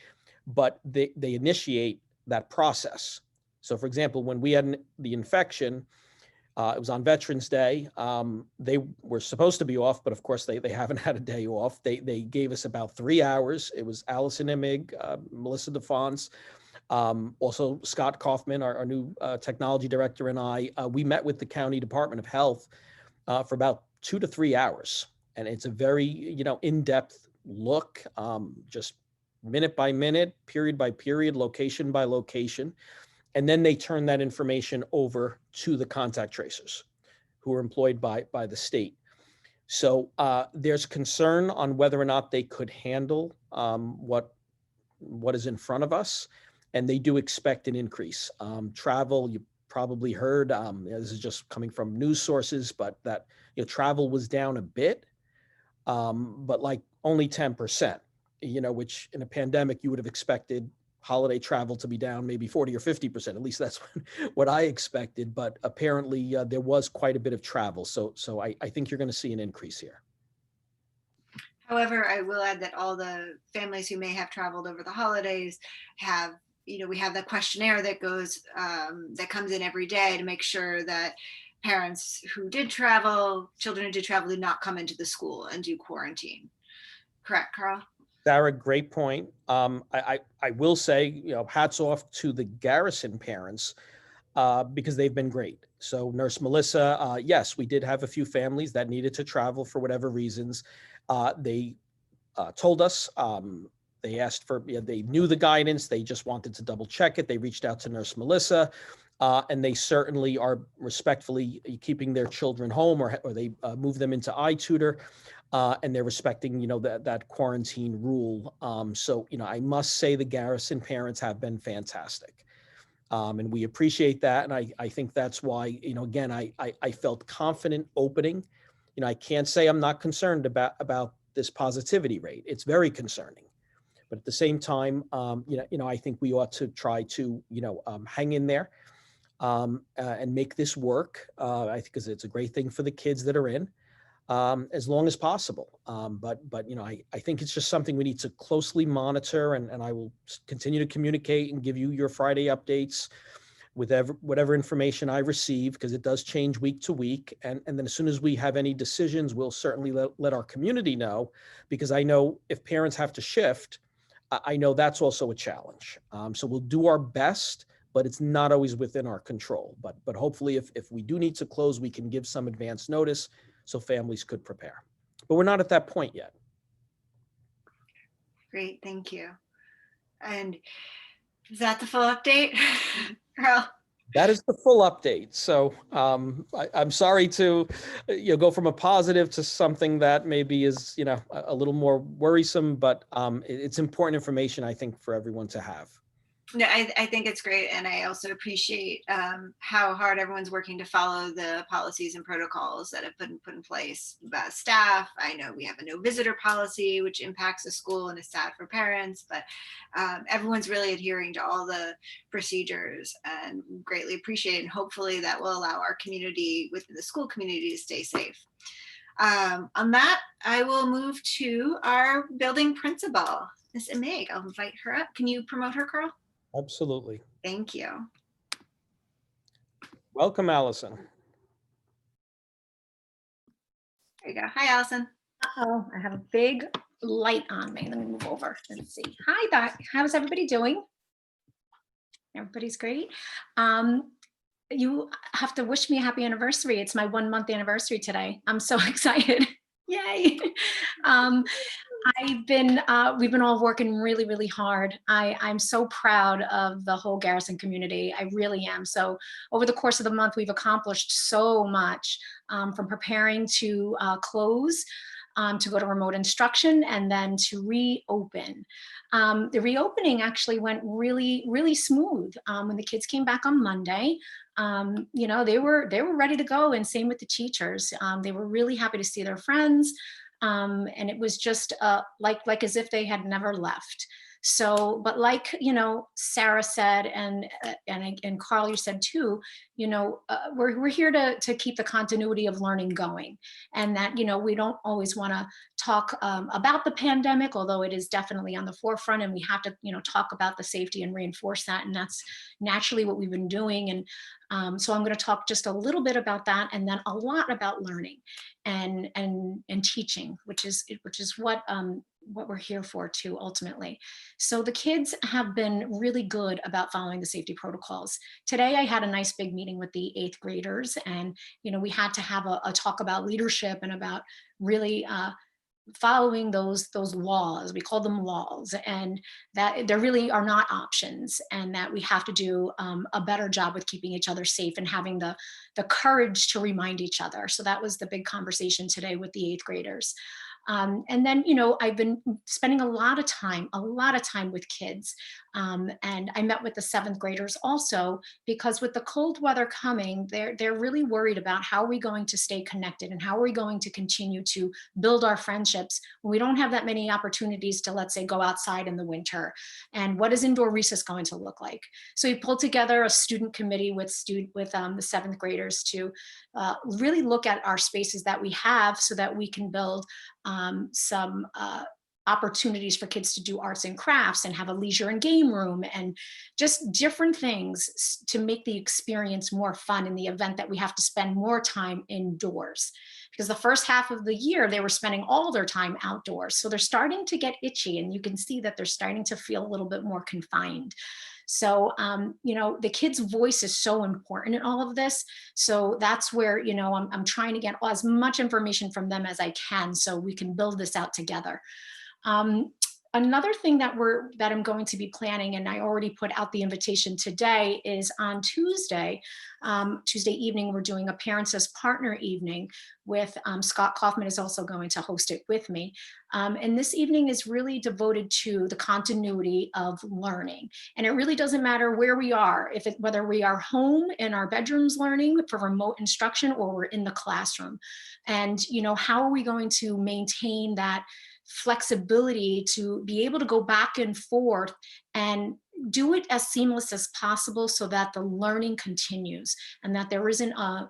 but they initiate that process. So for example, when we had the infection, it was on Veterans Day. They were supposed to be off, but of course they haven't had a day off. They gave us about 3 hours. It was Allison Imig, Melissa DeFons, also Scott Kaufman, our new technology director, and I. We met with the County Department of Health for about 2 to 3 hours. And it's a very, in-depth look, just minute by minute, period by period, location by location. And then they turn that information over to the contact tracers who are employed by the state. So there's concern on whether or not they could handle what is in front of us. And they do expect an increase. Travel, you probably heard, this is just coming from news sources, but that travel was down a bit, but like only 10%, which in a pandemic you would have expected holiday travel to be down maybe 40 or 50%. At least that's what I expected. But apparently there was quite a bit of travel. So I think you're going to see an increase here. However, I will add that all the families who may have traveled over the holidays have, we have the questionnaire that goes, that comes in every day to make sure that parents who did travel, children who did travel, did not come into the school and do quarantine. Correct, Carl? Sarah, great point. I will say, hats off to the Garrison parents because they've been great. So Nurse Melissa, yes, we did have a few families that needed to travel for whatever reasons. They told us, they asked for, they knew the guidance. They just wanted to double check it. They reached out to Nurse Melissa, and they certainly are respectfully keeping their children home, or they move them into iTutor. And they're respecting, that quarantine rule. So, I must say the Garrison parents have been fantastic. And we appreciate that. And I think that's why, again, I felt confident opening. I can't say I'm not concerned about this positivity rate. It's very concerning. But at the same time, I think we ought to try to, hang in there and make this work. I think because it's a great thing for the kids that are in. As long as possible. But I think it's just something we need to closely monitor, and I will continue to communicate and give you your Friday updates with whatever information I receive, because it does change week to week. And then as soon as we have any decisions, we'll certainly let our community know, because I know if parents have to shift, I know that's also a challenge. So we'll do our best, but it's not always within our control. But hopefully if we do need to close, we can give some advance notice so families could prepare. But we're not at that point yet. Great, thank you. And is that the full update, Carl? That is the full update. So I'm sorry to go from a positive to something that maybe is a little more worrisome, but it's important information, I think, for everyone to have. No, I think it's great. And I also appreciate how hard everyone's working to follow the policies and protocols that have been put in place by staff. I know we have a no visitor policy, which impacts the school and is sad for parents, but everyone's really adhering to all the procedures, and greatly appreciate it. And hopefully that will allow our community within the school community to stay safe. On that, I will move to our building principal, Ms. Imig. I'll invite her up. Can you promote her, Carl? Absolutely. Thank you. Welcome, Allison. There you go. Hi, Allison. Uh-oh, I have a big light on me. Let me move over and see. Hi, Doc. How's everybody doing? Everybody's great. You have to wish me a happy anniversary. It's my 1 month anniversary today. I'm so excited. Yay. we've been all working really, really hard. I'm so proud of the whole Garrison community. I really am. So over the course of the month, we've accomplished so much, from preparing to close, to go to remote instruction, and then to reopen. The reopening actually went really, really smooth. When the kids came back on Monday, they were ready to go, and same with the teachers. They were really happy to see their friends. And it was just like as if they had never left. So, but like, Sarah said, and Carl, you said too, we're here to keep the continuity of learning going. And that, we don't always want to talk about the pandemic, although it is definitely on the forefront, and we have to, talk about the safety and reinforce that. And that's naturally what we've been doing. And so I'm going to talk just a little bit about that, and then a lot about learning and teaching, which is what we're here for too, ultimately. So the kids have been really good about following the safety protocols. Today, I had a nice big meeting with the 8th graders, and we had to have a talk about leadership and about really following those laws. We call them laws, and that there really are not options, and that we have to do a better job with keeping each other safe and having the courage to remind each other. So that was the big conversation today with the 8th graders. And then, I've been spending a lot of time with kids. And I met with the 7th graders also, because with the cold weather coming, they're really worried about how are we going to stay connected, and how are we going to continue to build our friendships when we don't have that many opportunities to, let's say, go outside in the winter. And what is indoor recess going to look like? So we pulled together a student committee with the 7th graders to really look at our spaces that we have, so that we can build some opportunities for kids to do arts and crafts, and have a leisure and game room, and just different things to make the experience more fun in the event that we have to spend more time indoors. Because the first half of the year, they were spending all their time outdoors. So they're starting to get itchy, and you can see that they're starting to feel a little bit more confined. So, the kids' voice is so important in all of this. So that's where, I'm trying to get as much information from them as I can, so we can build this out together. Another thing that I'm going to be planning, and I already put out the invitation today, is on Tuesday evening, we're doing a Parents as Partner evening with Scott Kaufman is also going to host it with me. And this evening is really devoted to the continuity of learning. And it really doesn't matter where we are, whether we are home in our bedrooms learning for remote instruction, or we're in the classroom. And, how are we going to maintain that flexibility to be able to go back and forth and do it as seamless as possible, so that the learning continues and that there isn't a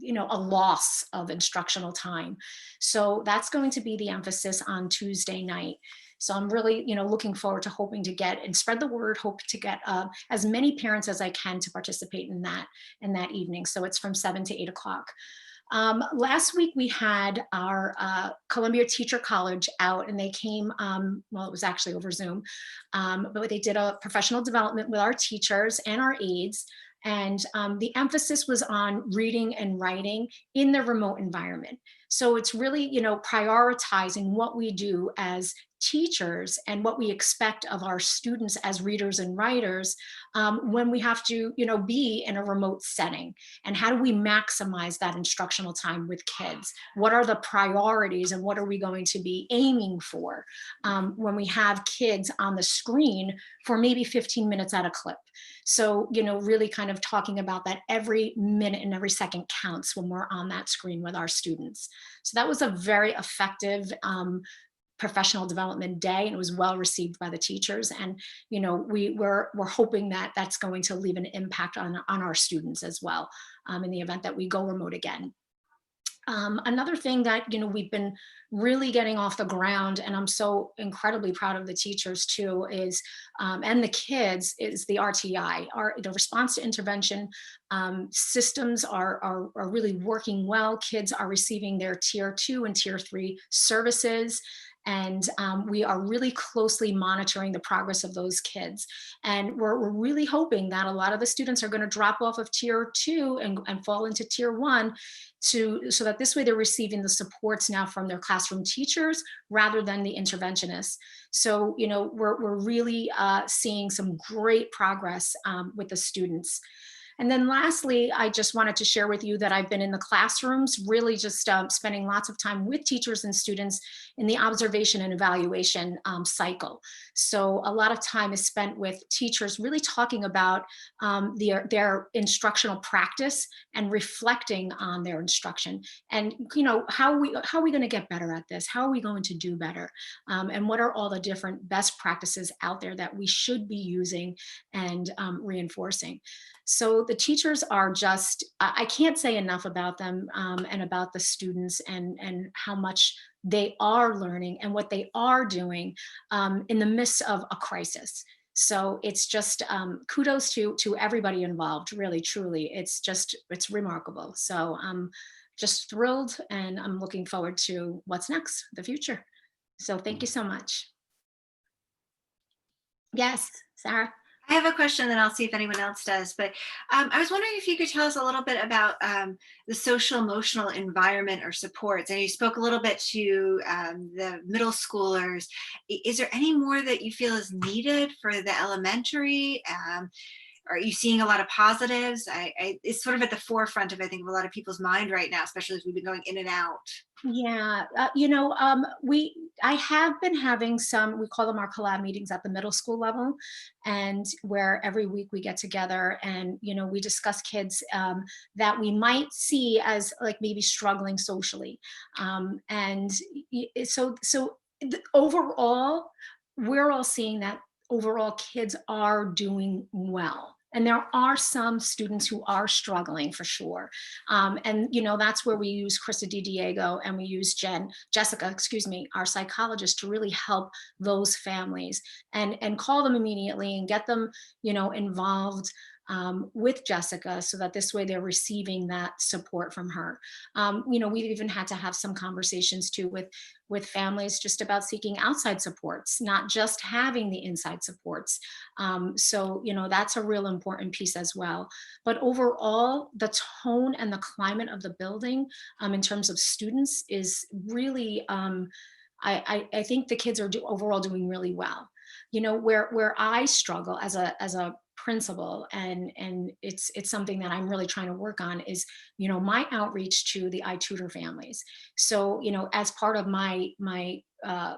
loss of instructional time. So that's going to be the emphasis on Tuesday night. So I'm really, looking forward to hoping to get and spread the word, hope to get as many parents as I can to participate in that evening. So it's from 7 to 8 o'clock. Last week we had our Columbia Teacher College out, and they came, well, it was actually over Zoom, but they did a professional development with our teachers and our aides. And the emphasis was on reading and writing in the remote environment. So it's really, prioritizing what we do as teachers and what we expect of our students as readers and writers when we have to, be in a remote setting. And how do we maximize that instructional time with kids? What are the priorities, and what are we going to be aiming for when we have kids on the screen for maybe 15 minutes at a clip? So, really kind of talking about that every minute and every second counts when we're on that screen with our students. So that was a very effective professional development day, and it was well received by the teachers. And we're hoping that that's going to leave an impact on our students as well in the event that we go remote again. Another thing that we've been really getting off the ground, and I'm so incredibly proud of the teachers too, is and the kids, is the RTI. The response to intervention systems are really working well. Kids are receiving their tier 2 and tier 3 services. And we are really closely monitoring the progress of those kids. And we're really hoping that a lot of the students are going to drop off of tier 2 and fall into tier 1 so that this way they're receiving the supports now from their classroom teachers rather than the interventionists. So, we're really seeing some great progress with the students. And then lastly, I just wanted to share with you that I've been in the classrooms, really just spending lots of time with teachers and students in the observation and evaluation cycle. So a lot of time is spent with teachers really talking about their instructional practice and reflecting on their instruction. And, you know, how are we going to get better at this? How are we going to do better? And what are all the different best practices out there that we should be using and reinforcing? So the teachers are just, I can't say enough about them and about the students and how much they are learning and what they are doing in the midst of a crisis. So it's just kudos to everybody involved, really, truly. It's remarkable. So I'm just thrilled and I'm looking forward to what's next, the future. So thank you so much. Yes, Sarah. I have a question, then I'll see if anyone else does. But I was wondering if you could tell us a little bit about the social emotional environment or supports. And you spoke a little bit to the middle schoolers. Is there any more that you feel is needed for the elementary? Are you seeing a lot of positives? It's sort of at the forefront of, I think, of a lot of people's mind right now, especially as we've been going in and out. Yeah, I have been having some, we call them our collab meetings at the middle school level, and where every week we get together and, you know, we discuss kids that we might see as like maybe struggling socially. Overall, we're all seeing that overall kids are doing well. And there are some students who are struggling for sure. And, you know, that's where we use Krista DiDiego and we use Jessica, our psychologist, to really help those families and call them immediately and get them, you know, involved with Jessica so that this way they're receiving that support from her. You know, we've even had to have some conversations too with families just about seeking outside supports, not just having the inside supports. So, you know, that's a real important piece as well. But overall, the tone and the climate of the building in terms of students is really, I think the kids are overall doing really well. You know, where I struggle as a principal, and it's something that I'm really trying to work on, is, you know, my outreach to the iTutor families. So, you know, as part of my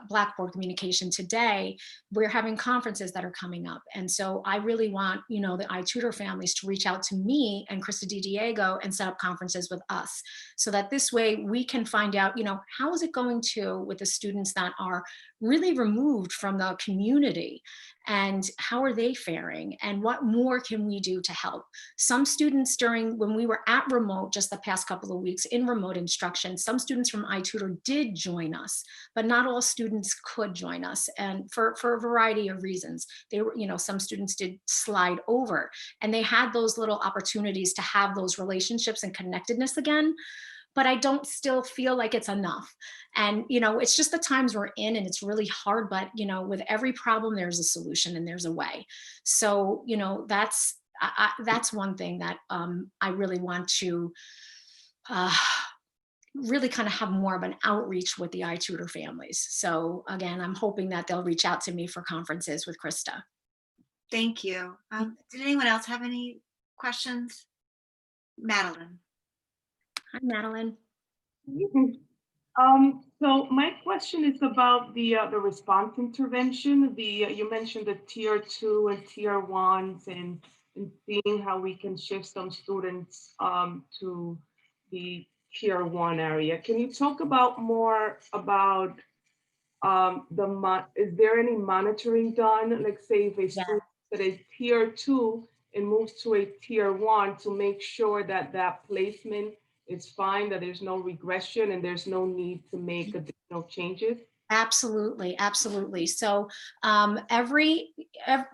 Blackboard communication today, we're having conferences that are coming up. And so I really want, you know, the iTutor families to reach out to me and Krista DiDiego and set up conferences with us so that this way we can find out, you know, how is it going with the students that are really removed from the community, and how are they faring, and what more can we do to help? Some students when we were at remote just the past couple of weeks in remote instruction, some students from iTutor did join us, but not all students could join us, and for a variety of reasons. They were, you know, some students did slide over, and they had those little opportunities to have those relationships and connectedness again. But I don't still feel like it's enough. And, you know, it's just the times we're in and it's really hard, but, you know, with every problem, there's a solution and there's a way. So, you know, that's one thing that I really want to really kind of have more of an outreach with the iTutor families. So again, I'm hoping that they'll reach out to me for conferences with Krista. Thank you. Did anyone else have any questions? Madeline. Hi, Madeline. So my question is about the response intervention. You mentioned the tier 2 and tier 1s and seeing how we can shift some students to the tier 1 area. Can you talk more about is there any monitoring done? Like, say if a student at a tier 2 and moves to a tier 1, to make sure that that placement is fine, that there's no regression and there's no need to make additional changes? Absolutely, absolutely. So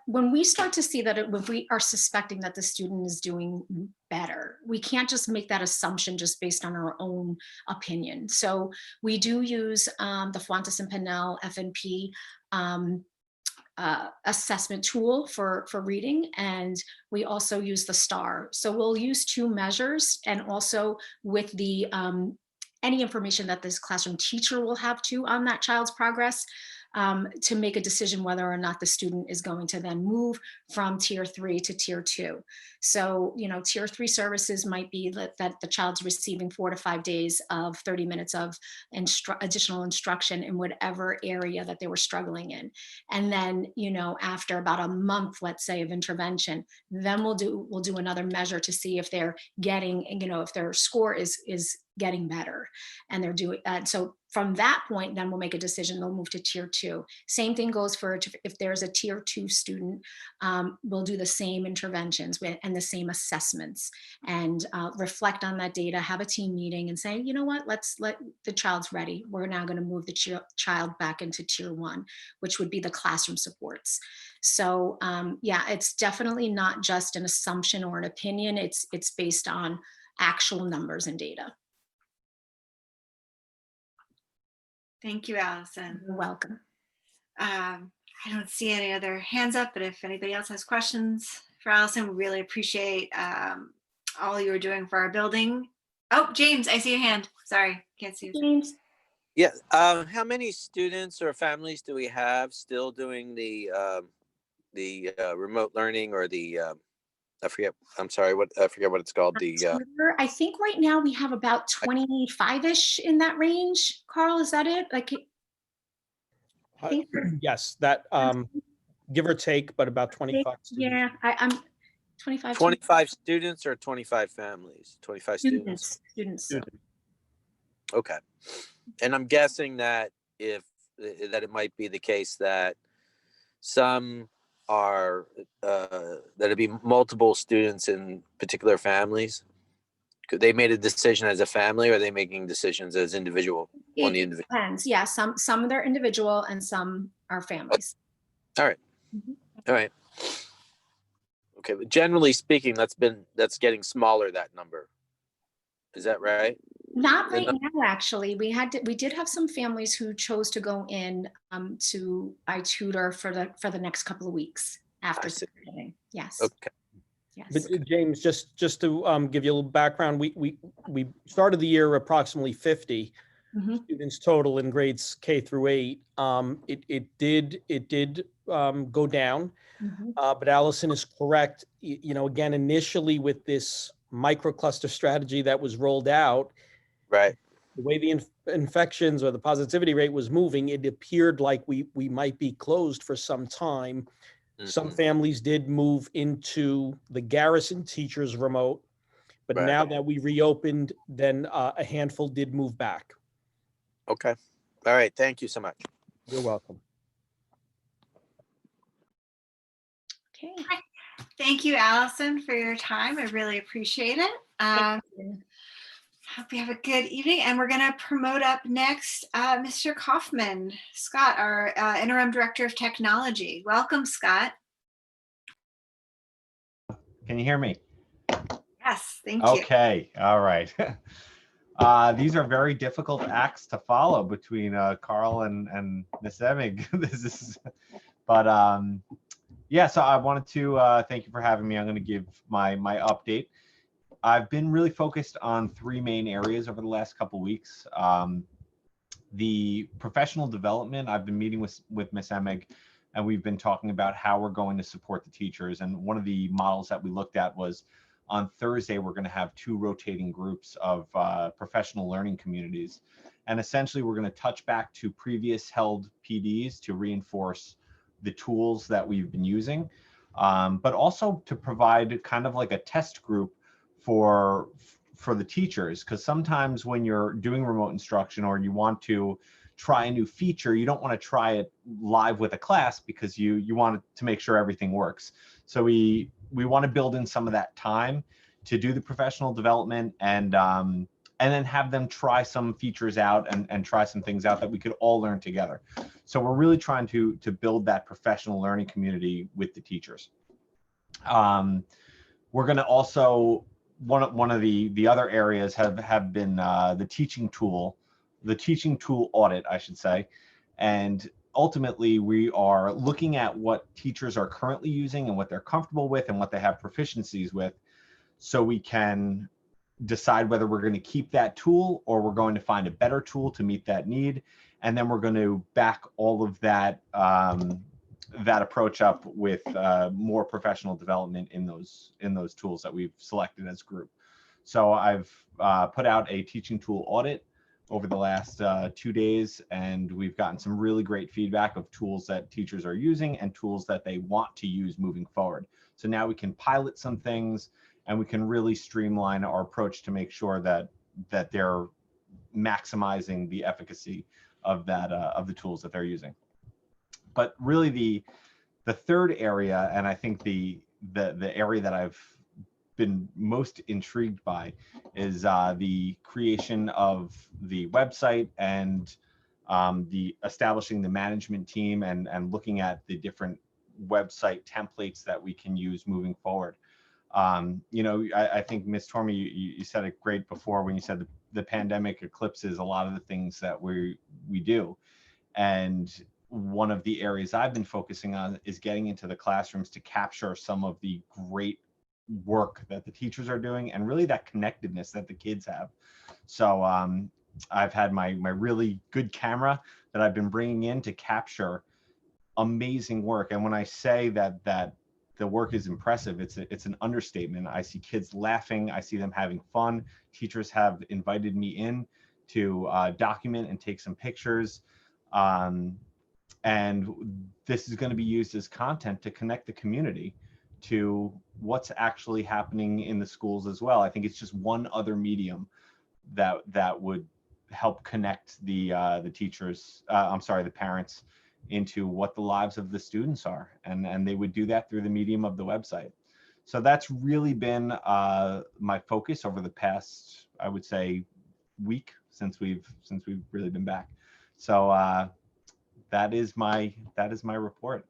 when we start to see that if we are suspecting that the student is doing better, we can't just make that assumption just based on our own opinion. So we do use the Fuentes and Pinnell FNP assessment tool for reading, and we also use the STAR. So we'll use 2 measures, and also with the any information that this classroom teacher will have too on that child's progress. to make a decision whether or not the student is going to then move from tier 3 to tier 2. So, tier 3 services might be that the child's receiving 4 to 5 days of 30 minutes of additional instruction in whatever area that they were struggling in. And then, after about a month, let's say, of intervention, then we'll do another measure to see if they're getting, if their score is getting better, and they're doing. So from that point, then we'll make a decision. They'll move to tier 2. Same thing goes for if there's a tier 2 student. We'll do the same interventions and the same assessments, and reflect on that data. Have a team meeting and say, you know what? Let's let the child's ready. We're now going to move the child back into tier 1, which would be the classroom supports. So yeah, it's definitely not just an assumption or an opinion. It's based on actual numbers and data. Thank you, Allison. You're welcome. I don't see any other hands up, but if anybody else has questions for Allison, we really appreciate all you're doing for our building. Oh, James, I see your hand. Sorry, can't see you. James. Yeah. How many students or families do we have still doing the remote learning, or the I forget what it's called. I think right now we have about 25-ish in that range. Carl, is that it? Like, I think Yes, that give or take, but about 25 students. Yeah, I'm 25. 25 students or 25 families? 25 students. Students. Okay. And I'm guessing that it might be the case that some are that it'd be multiple students in particular families. Could they made a decision as a family, or are they making decisions as individual? It depends. Yeah, some of they're individual and some are families. All right. Mhm. All right. Okay, but generally speaking, that's getting smaller, that number. Is that right? Not right now, actually. We did have some families who chose to go in to iTutor for the next couple of weeks after Thanksgiving. Yes. Okay. Yes. But James, just to give you a little background, we started the year approximately 50 students total in grades K through 8. It did go down, but Allison is correct. Again, initially with this microcluster strategy that was rolled out, right, the way the infections or the positivity rate was moving, it appeared like we might be closed for some time. Some families did move into the Garrison teachers remote, but now that we reopened, then a handful did move back. Okay. All right. Thank you so much. You're welcome. Okay. Thank you, Allison, for your time. I really appreciate it. Hope you have a good evening. And we're going to promote up next Mr. Kaufman, Scott, our Interim Director of Technology. Welcome, Scott. Can you hear me? Yes, thank you. Okay, all right. These are very difficult acts to follow between Carl and Ms. Emig. Yeah, so I wanted to thank you for having me. I'm going to give my update. I've been really focused on 3 main areas over the last couple of weeks. The professional development, I've been meeting with Ms. Emig, and we've been talking about how we're going to support the teachers. And one of the models that we looked at was on Thursday, we're going to have 2 rotating groups of professional learning communities. And essentially, we're going to touch back to previous held PDs to reinforce the tools that we've been using, but also to provide kind of like a test group for the teachers, because sometimes when you're doing remote instruction or you want to try a new feature, you don't want to try it live with a class because you want to make sure everything works. So we want to build in some of that time to do the professional development and then have them try some features out and try some things out that we could all learn together. So we're really trying to build that professional learning community with the teachers. We're going to also, one of the other areas have been the teaching tool audit, I should say. And ultimately, we are looking at what teachers are currently using and what they're comfortable with and what they have proficiencies with, so we can decide whether we're going to keep that tool or we're going to find a better tool to meet that need, And then we're going to back all of that that approach up with more professional development in those tools that we've selected as a group. So I've put out a teaching tool audit over the last 2 days, and we've gotten some really great feedback of tools that teachers are using and tools that they want to use moving forward. So now we can pilot some things, and we can really streamline our approach to make sure that they're maximizing the efficacy of the tools that they're using. But really the third area, and I think the area that I've been most intrigued by, is the creation of the website and the establishing the management team and looking at the different website templates that we can use moving forward. You know, I think Ms. Tormey, you said it great before when you said the pandemic eclipses a lot of the things that we do. And one of the areas I've been focusing on is getting into the classrooms to capture some of the great work that the teachers are doing and really that connectedness that the kids have. So I've had my really good camera that I've been bringing in to capture amazing work. And when I say that the work is impressive, it's an understatement. I see kids laughing. I see them having fun. Teachers have invited me in to document and take some pictures. And this is going to be used as content to connect the community to what's actually happening in the schools as well. I think it's just one other medium that would help connect the teachers, the parents, into what the lives of the students are. And they would do that through the medium of the website. So that's really been my focus over the past, I would say, week since we've really been back. So that is my report.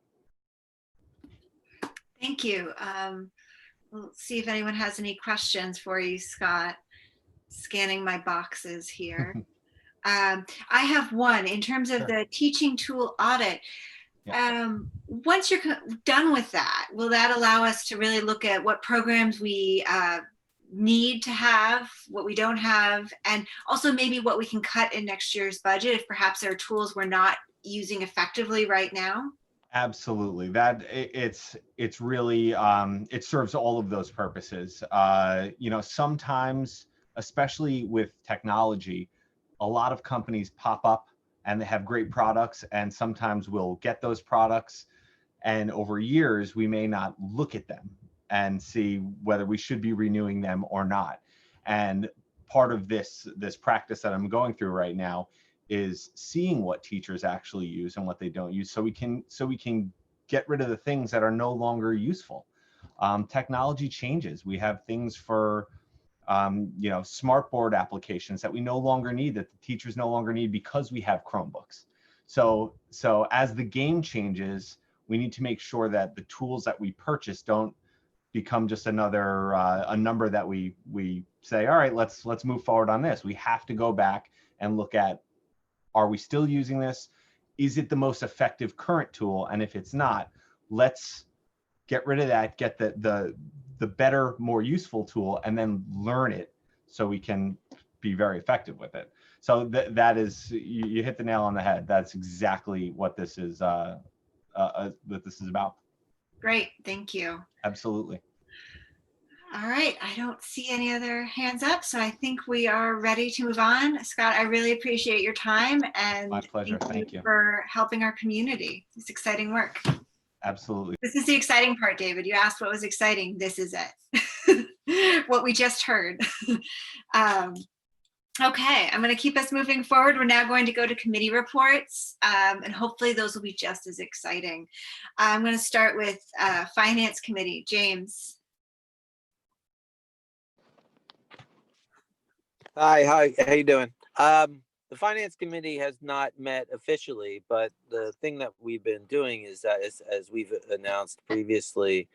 Thank you. We'll see if anyone has any questions for you, Scott. Scanning my boxes here. I have one in terms of the teaching tool audit. Once you're done with that, will that allow us to really look at what programs we need to have, what we don't have, and also maybe what we can cut in next year's budget if perhaps there are tools we're not using effectively right now? Absolutely. It's really it serves all of those purposes. You know, sometimes, especially with technology, a lot of companies pop up and they have great products, and sometimes we'll get those products, and over years we may not look at them and see whether we should be renewing them or not. And part of this practice that I'm going through right now is seeing what teachers actually use and what they don't use, so we can get rid of the things that are no longer useful. Technology changes. We have things for you know, smart board applications that we no longer need, that the teachers no longer need because we have Chromebooks. So as the game changes, we need to make sure that the tools that we purchase don't become just another a number that we say, all right, let's move forward on this. We have to go back and look at, are we still using this? Is it the most effective current tool? And if it's not, let's get rid of that, get the better, more useful tool, and then learn it so we can be very effective with it. So that is, you hit the nail on the head. That's exactly what this is about. Great, thank you. Absolutely. All right, I don't see any other hands up, so I think we are ready to move on. Scott, I really appreciate your time, and my pleasure. Thank you for helping our community. It's exciting work. Absolutely. This is the exciting part, David. You asked what was exciting. This is it. What we just heard. Okay, I'm going to keep us moving forward. We're now going to go to committee reports, and hopefully those will be just as exciting. I'm going to start with Finance Committee. James. Hi, how you doing? The Finance Committee has not met officially, but the thing that we've been doing is that, as we've announced previously,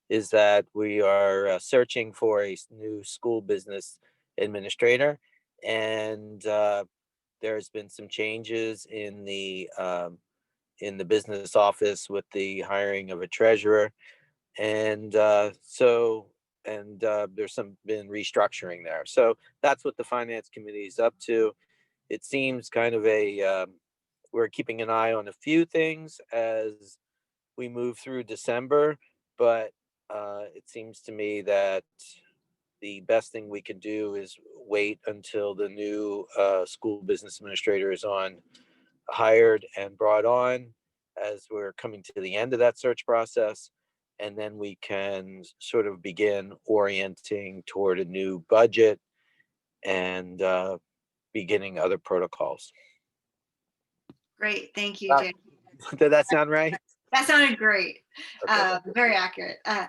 is that we are searching for a new school business administrator, and there's been some changes in the business office with the hiring of a treasurer, and there's been restructuring there. So that's what the Finance Committee is up to. It seems kind of a we're keeping an eye on a few things as we move through December, but it seems to me that the best thing we can do is wait until the new school business administrator is hired and brought on, as we're coming to the end of that search process. And then we can sort of begin orienting toward a new budget and beginning other protocols. Great, thank you, Jay. Did that sound right? That sounded great. Okay. Very accurate. I'm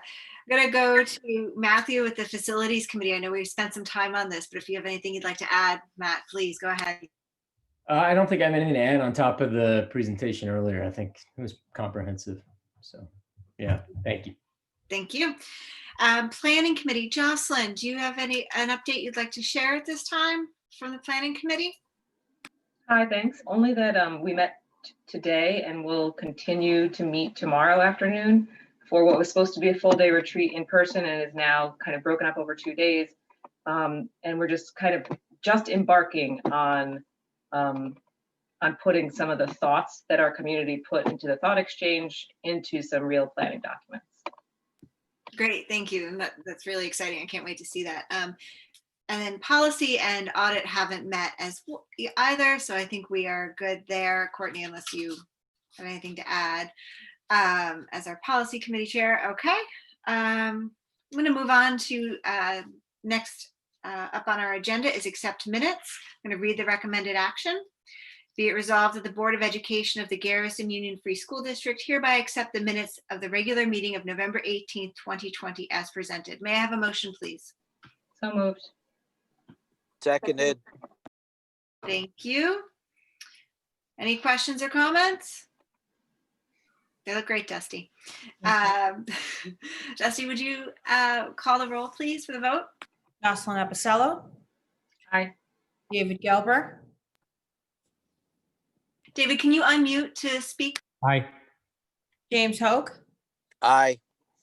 going to go to Matthew with the Facilities Committee. I know we've spent some time on this, but if you have anything you'd like to add, Matt, please go ahead. I don't think I have anything to add on top of the presentation earlier. I think it was comprehensive. So, yeah, thank you. Thank you. Planning Committee, Jocelyn, do you have an update you'd like to share at this time from the Planning Committee? Hi, thanks. Only that we met today and we'll continue to meet tomorrow afternoon for what was supposed to be a full day retreat in person and is now kind of broken up over 2 days. And we're just kind of embarking on putting some of the thoughts that our community put into the thought exchange into some real planning documents. Great, thank you. And that's really exciting. I can't wait to see that. And then policy and audit haven't met as either, so I think we are good there. Courtney, unless you have anything to add as our policy committee chair. Okay, I'm going to move on to next up on our agenda is accept minutes. I'm going to read the recommended action. Be it resolved that the Board of Education of the Garrison Union Free School District hereby accept the minutes of the regular meeting of November 18th, 2020 as presented. May I have a motion, please? So moved. Seconded. Thank you. Any questions or comments? They look great, Dusty. Dusty, would you call the roll, please, for the vote? Jocelyn Epicello, Aye. David Gelber, David, can you unmute to speak? Aye. James Hoke, Aye.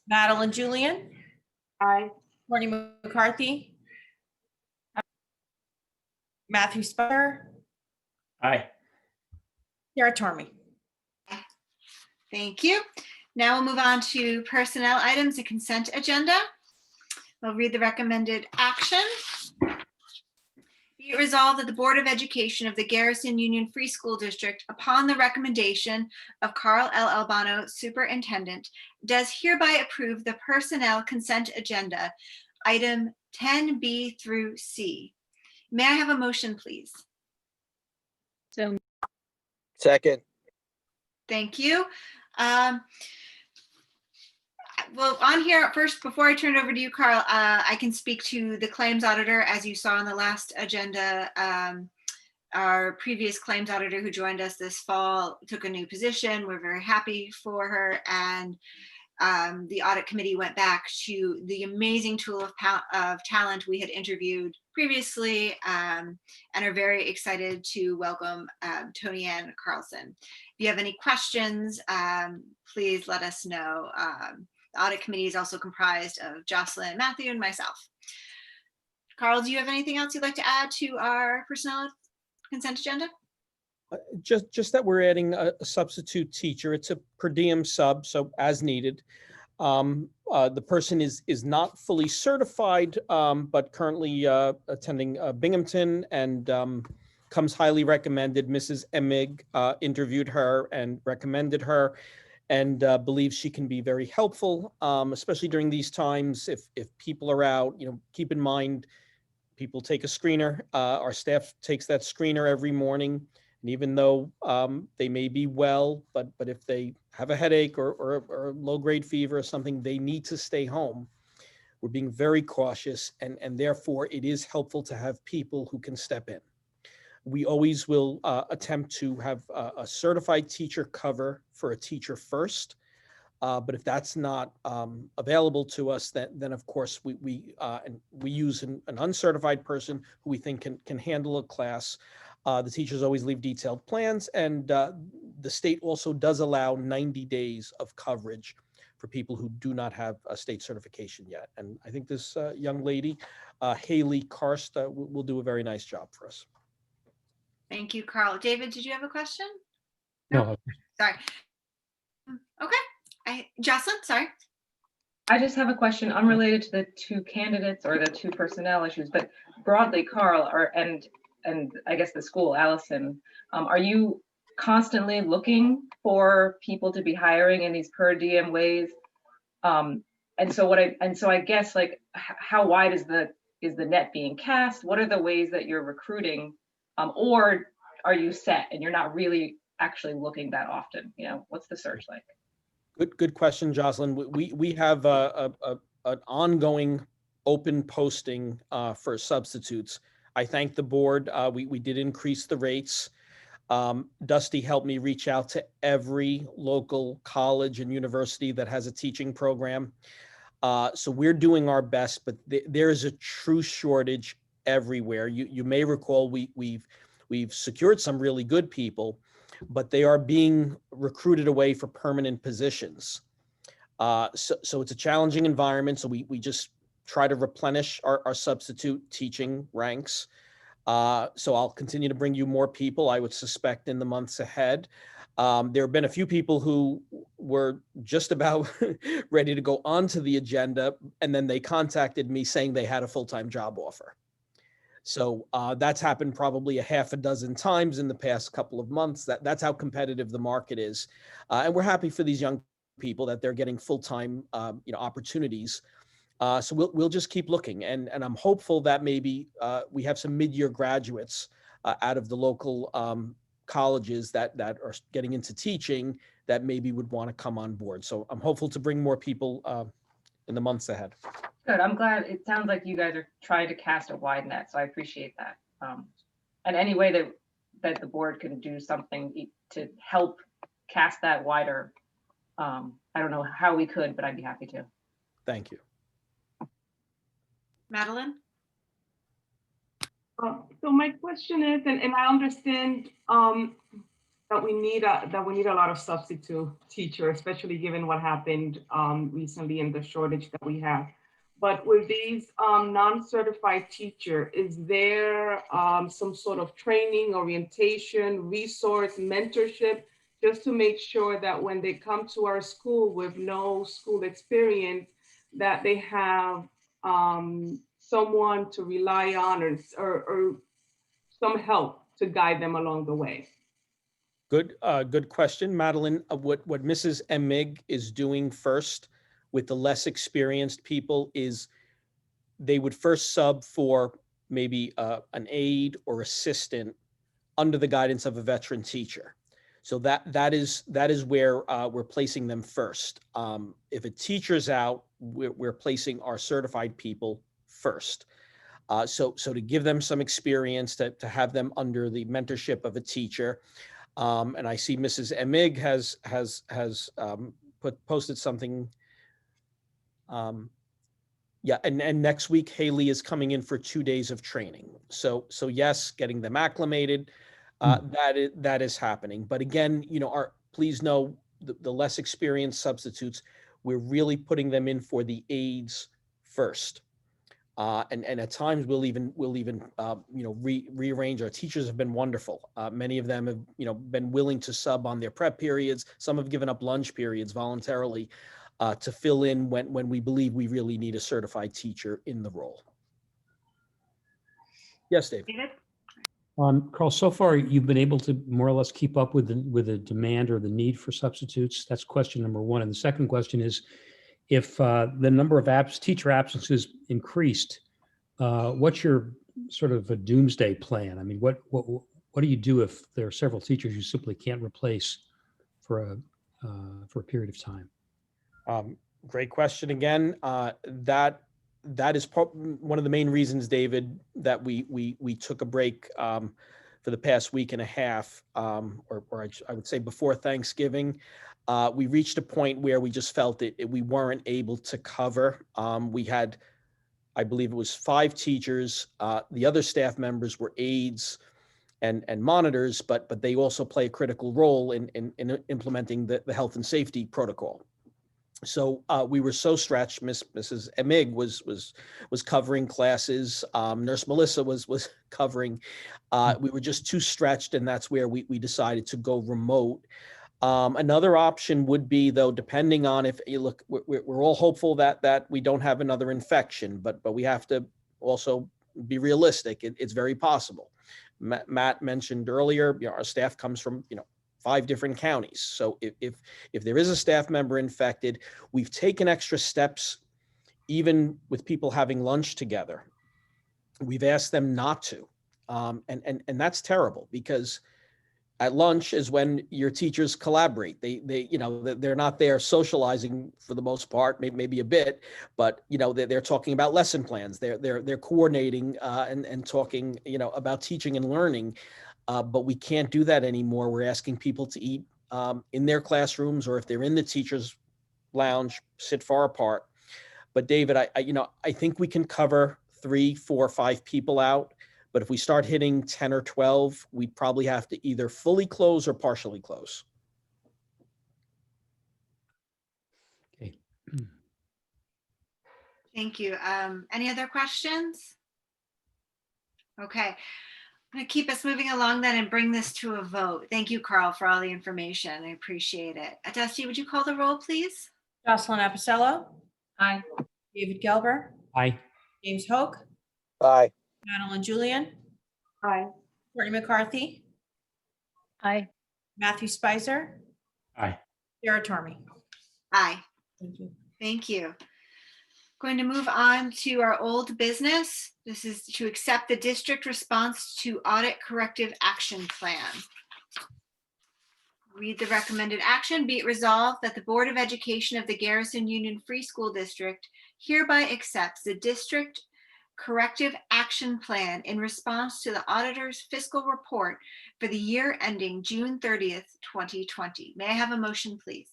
Madeline Julian, Aye. Courtney McCarthy, Matthew Spur, Aye. Sarah Tormey. Thank you. Now we'll move on to personnel items, the consent agenda. I'll read the recommended action. Be it resolved that the Board of Education of the Garrison Union Free School District, upon the recommendation of Carl L. Albano, Superintendent, does hereby approve the personnel consent agenda, item 10B through C. May I have a motion, please? So Second. Thank you. Well, on here first, before I turn it over to you, Carl, I can speak to the claims auditor. As you saw on the last agenda, our previous claims auditor who joined us this fall took a new position. We're very happy for her. And the audit committee went back to the amazing tool of talent we had interviewed previously and are very excited to welcome Tony Ann Carlson. If you have any questions, please let us know. The audit committee is also comprised of Jocelyn, Matthew, and myself. Carl, do you have anything else you'd like to add to our personnel consent agenda? Just that we're adding a substitute teacher. It's a per diem sub, so as needed. The person is not fully certified, but currently attending Binghamton and comes highly recommended. Mrs. Emig interviewed her and recommended her and believes she can be very helpful, especially during these times. If people are out, keep in mind, people take a screener. Our staff takes that screener every morning. And even though they may be well, but if they have a headache or a low-grade fever or something, they need to stay home. We're being very cautious, and therefore it is helpful to have people who can step in. We always will attempt to have a certified teacher cover for a teacher first. But if that's not available to us, then of course we use an uncertified person who we think can handle a class. The teachers always leave detailed plans, and the state also does allow 90 days of coverage for people who do not have a state certification yet. And I think this young lady, Haley Karst, will do a very nice job for us. Thank you, Carl. David, did you have a question? No, Sorry. Okay. Jocelyn, sorry. I just have a question unrelated to the two candidates or the two personnel issues, but broadly, Carl, and I guess the school, Allison, are you constantly looking for people to be hiring in these per diem ways? And so I guess like how wide is the net being cast? What are the ways that you're recruiting? Or are you set and you're not really actually looking that often? You know, what's the search like? Good question, Jocelyn. We have an ongoing open posting for substitutes. I thank the board. We did increase the rates. Dusty helped me reach out to every local college and university that has a teaching program. So we're doing our best, but there is a true shortage everywhere. You may recall we've secured some really good people, but they are being recruited away for permanent positions. So it's a challenging environment. So we just try to replenish our substitute teaching ranks. So I'll continue to bring you more people, I would suspect, in the months ahead. There have been a few people who were just about ready to go onto the agenda, and then they contacted me saying they had a full-time job offer. So that's happened probably a half a dozen times in the past couple of months. That's how competitive the market is. And we're happy for these young people that they're getting full-time opportunities. So we'll just keep looking. And I'm hopeful that maybe we have some mid-year graduates out of the local colleges that are getting into teaching that maybe would want to come on board. So I'm hopeful to bring more people in the months ahead. Good. I'm glad. It sounds like you guys are trying to cast a wide net, so I appreciate that. And any way that the board can do something to help cast that wider, I don't know how we could, but I'd be happy to. Thank you. Madeline? So my question is, and I understand that we need a lot of substitute teachers, especially given what happened recently and the shortage that we have. But with these non-certified teacher, is there some sort of training, orientation, resource, mentorship, just to make sure that when they come to our school with no school experience, that they have someone to rely on or some help to guide them along the way? Good question, Madeline. What Mrs. Emig is doing first with the less experienced people is they would first sub for maybe an aide or assistant under the guidance of a veteran teacher. So that is where we're placing them first. If a teacher's out, we're placing our certified people first. So to give them some experience, to have them under the mentorship of a teacher. And I see Mrs. Emig has posted something. Yeah, and next week Haley is coming in for 2 days of training. So yes, getting them acclimated. That is happening. But again, please know the less experienced substitutes, we're really putting them in for the aides first. And at times we'll even rearrange. Our teachers have been wonderful. Many of them have been willing to sub on their prep periods. Some have given up lunch periods voluntarily to fill in when we believe we really need a certified teacher in the role. Yes, Dave. Carl, so far you've been able to more or less keep up with the demand or the need for substitutes. That's question number one. And the second question is, if the number of teacher absences increased, what's your sort of a doomsday plan? I mean, what do you do if there are several teachers you simply can't replace for a period of time? Great question again. That is one of the main reasons, David, that we took a break for the past week and a half, or I would say before Thanksgiving. We reached a point where we just felt we weren't able to cover. We had, I believe it was 5 teachers. The other staff members were aides and monitors, but they also play a critical role in implementing the health and safety protocol. So we were so stretched. Mrs. Emig was covering classes. Nurse Melissa was covering. We were just too stretched, and that's where we decided to go remote. Another option would be, though, depending on if you look, we're all hopeful that we don't have another infection, but we have to also be realistic. It's very possible. Matt mentioned earlier, our staff comes from 5 different counties. So if there is a staff member infected, we've taken extra steps, even with people having lunch together. We've asked them not to, and that's terrible, because at lunch is when your teachers collaborate. They're not there socializing for the most part, maybe a bit, but they're talking about lesson plans. They're coordinating and talking about teaching and learning. But we can't do that anymore. We're asking people to eat in their classrooms, or if they're in the teachers' lounge, sit far apart. But David, I think we can cover 3, 4, 5 people out. But if we start hitting 10 or 12, we'd probably have to either fully close or partially close. Okay. Thank you. Any other questions? Okay. I'm going to keep us moving along then and bring this to a vote. Thank you, Carl, for all the information. I appreciate it. Dusty, would you call the roll, please? Jocelyn Apicello, Aye. David Gelber, Aye. James Hoke, Aye. Madeline Julian, Aye. Courtney McCarthy, Aye. Matthew Spicer, Aye. Sarah Tormy. Aye. Thank you. Thank you. Going to move on to our old business. This is to accept the district response to audit corrective action plan. Read the recommended action. Be it resolved that the Board of Education of the Garrison Union Free School District hereby accepts the district corrective action plan in response to the auditor's fiscal report for the year ending June 30th, 2020. May I have a motion, please?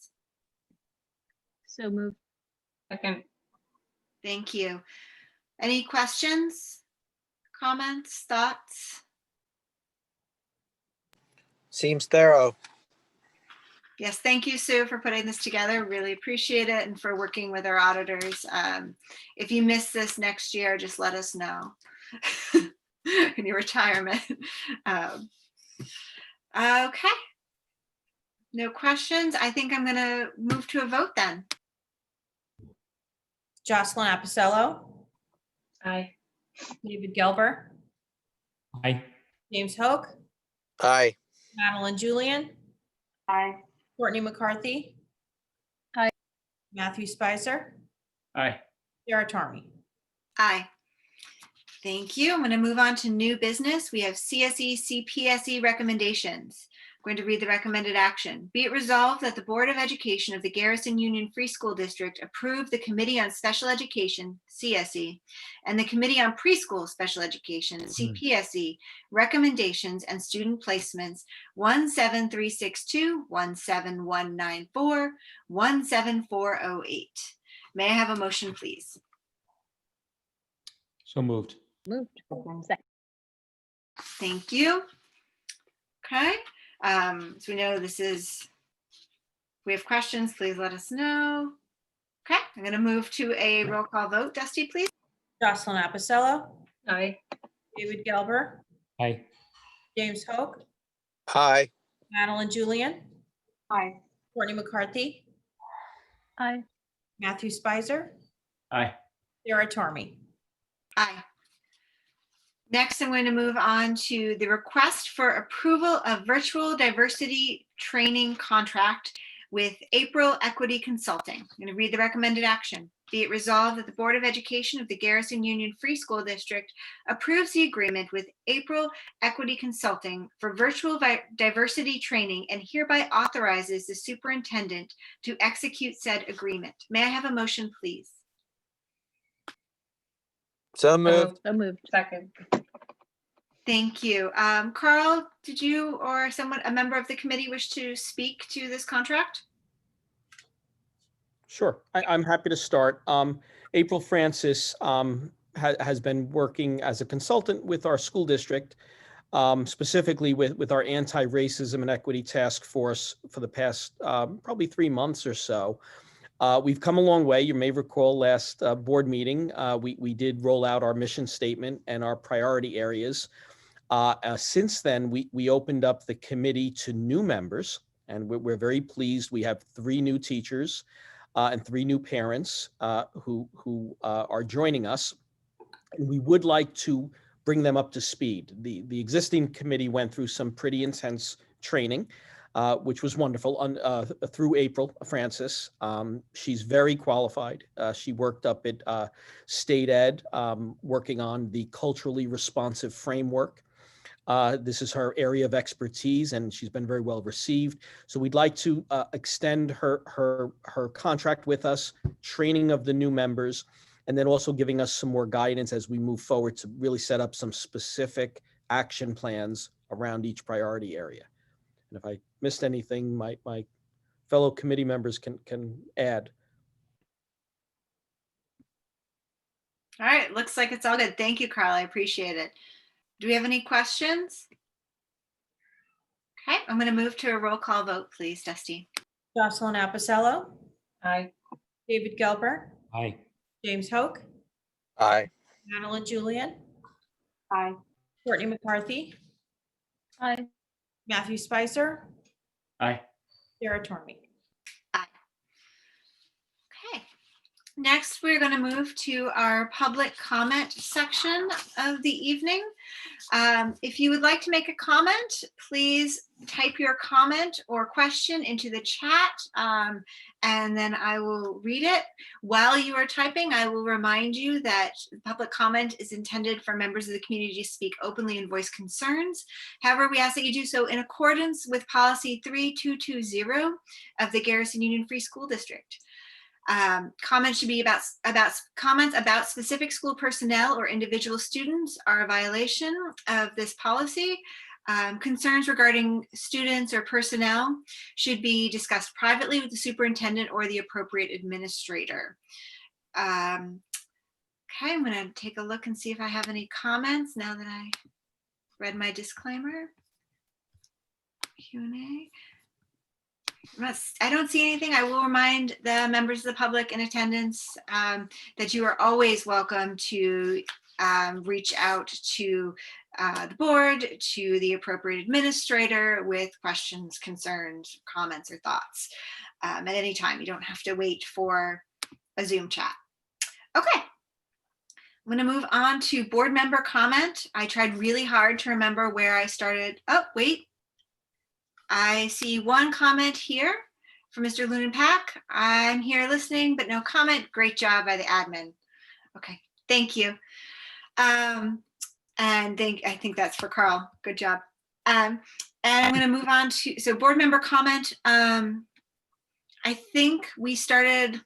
So moved. Second. Thank you. Any questions, comments, thoughts? Seems thorough. Yes, thank you, Sue, for putting this together. Really appreciate it, and for working with our auditors. If you miss this next year, just let us know in your retirement. Okay. No questions. I think I'm going to move to a vote then. Jocelyn Apicello, Aye. David Gelber, Aye. James Hoke, Aye. Madeline Julian, Aye. Courtney McCarthy. Aye. Matthew Spicer, Aye. Sarah Tormy. Aye. Thank you. I'm going to move on to new business. We have CSE, CPSE recommendations. I'm going to read the recommended action. Be it resolved that the Board of Education of the Garrison Union Free School District approve the Committee on Special Education, CSE, and the Committee on Preschool Special Education, CPSE, recommendations and student placements 17362, 17194, 17408. May I have a motion, please? So moved. Moved. Thank you. Okay. So we know this is, we have questions, please let us know. Okay, I'm going to move to a roll call vote. Dusty, please. Jocelyn Apicello, Aye. David Gelber, Aye. James Hoke, Aye. Madeline Julian, Aye. Courtney McCarthy, Aye. Matthew Spicer, Aye. Sarah Tormy. Aye. Next, I'm going to move on to the request for approval of virtual diversity training contract with April Equity Consulting. I'm going to read the recommended action. Be it resolved that the Board of Education of the Garrison Union Free School District approves the agreement with April Equity Consulting for virtual diversity training and hereby authorizes the superintendent to execute said agreement. May I have a motion, please? So moved. So moved. Second. Thank you. Carl, did you or someone, a member of the committee, wish to speak to this contract? Sure, I'm happy to start. April Francis has been working as a consultant with our school district, specifically with our anti-racism and equity task force for the past probably 3 months or so. We've come a long way. You may recall last board meeting, we did roll out our mission statement and our priority areas. Since then, we opened up the committee to new members, and we're very pleased. We have 3 new teachers and 3 new parents who are joining us. And we would like to bring them up to speed. The existing committee went through some pretty intense training, which was wonderful, through April Francis. She's very qualified. She worked up at State Ed, working on the culturally responsive framework. This is her area of expertise, and she's been very well received. So we'd like to extend her contract with us, training of the new members, and then also giving us some more guidance as we move forward to really set up some specific action plans around each priority area. And if I missed anything, my fellow committee members can add. All right, looks like it's all good. Thank you, Carl. I appreciate it. Do we have any questions? Okay, I'm going to move to a roll call vote, please, Dusty. Jocelyn Appicello, Aye. David Gelber, Aye. James Hoke, Aye. Madeline Julian, Aye. Courtney McCarthy, Aye. Matthew Spicer, Aye. Sarah Tormey. Okay. Next, we're going to move to our public comment section of the evening. If you would like to make a comment, please type your comment or question into the chat, and then I will read it. While you are typing, I will remind you that public comment is intended for members of the community to speak openly and voice concerns. However, we ask that you do so in accordance with policy 3220 of the Garrison Union Free School District. Comments should be comments about specific school personnel or individual students are a violation of this policy. Concerns regarding students or personnel should be discussed privately with the superintendent or the appropriate administrator. Okay, I'm going to take a look and see if I have any comments now that I read my disclaimer. Q&A. I don't see anything. I will remind the members of the public in attendance that you are always welcome to reach out to the board, to the appropriate administrator with questions, concerns, comments, or thoughts at any time. You don't have to wait for a Zoom chat. Okay. I'm going to move on to board member comment. I tried really hard to remember where I started. Oh, wait. I see one comment here from Mr. Lunenpack. I'm here listening, but no comment. Great job by the admin. Okay, thank you. And I think that's for Carl. Good job. And I'm going to move on to, so board member comment. I think we started,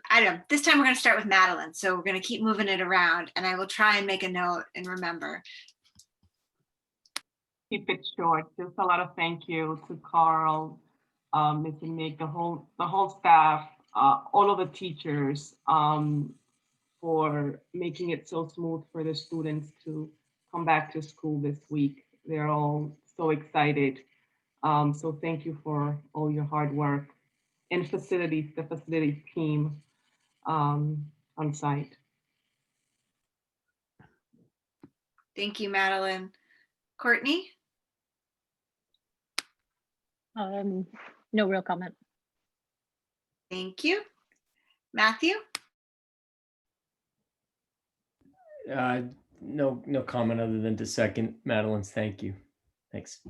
I don't know, this time we're going to start with Madeline. So we're going to keep moving it around, and I will try and make a note and remember. Keep it short. Just a lot of thank you to Carl, Mr. Nick, the whole staff, all of the teachers, for making it so smooth for the students to come back to school this week. They're all so excited. So thank you for all your hard work, and the facilities team on site. Thank you, Madeline. Courtney? No real comment. Thank you. Matthew? No comment other than to second Madeline's thank you. Thanks.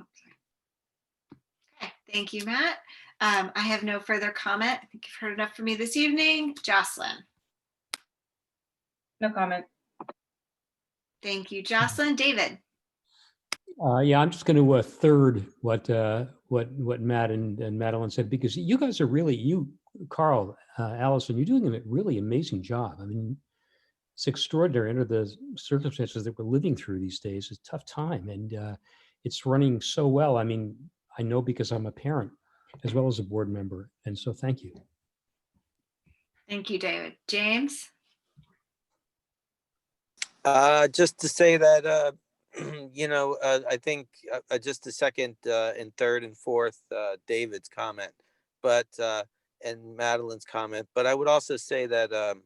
Okay, thank you, Matt. I have no further comment. I think you've heard enough from me this evening. Jocelyn? No comment. Thank you, Jocelyn. David? Yeah, I'm just going to third what Matt and Madeline said, because you guys are really, Carl, Allison, you're doing a really amazing job. I mean, it's extraordinary under the circumstances that we're living through these days. It's a tough time, and it's running so well. I mean, I know because I'm a parent as well as a board member, and so thank you. Thank you, David. James? Just to say that, I think just to second and third and fourth David's comment. but and Madeline's comment, but I would also say that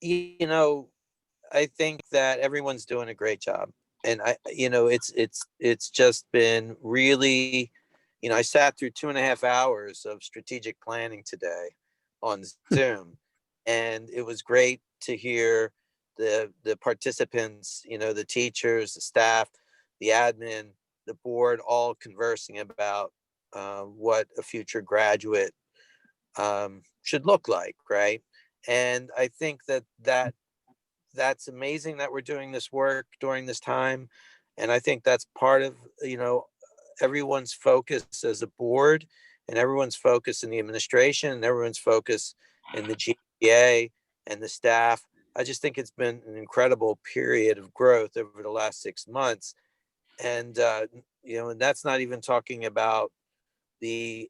you know, I think that everyone's doing a great job, and it's just been really, I sat through 2.5 hours of strategic planning today on Zoom, and it was great to hear the participants, the teachers, the staff, the admin, the board, all conversing about what a future graduate should look like, right? And I think that's amazing that we're doing this work during this time, and I think that's part of everyone's focus as a board, and everyone's focus in the administration, and everyone's focus in the GPA and the staff. I just think it's been an incredible period of growth over the last 6 months, and and that's not even talking about the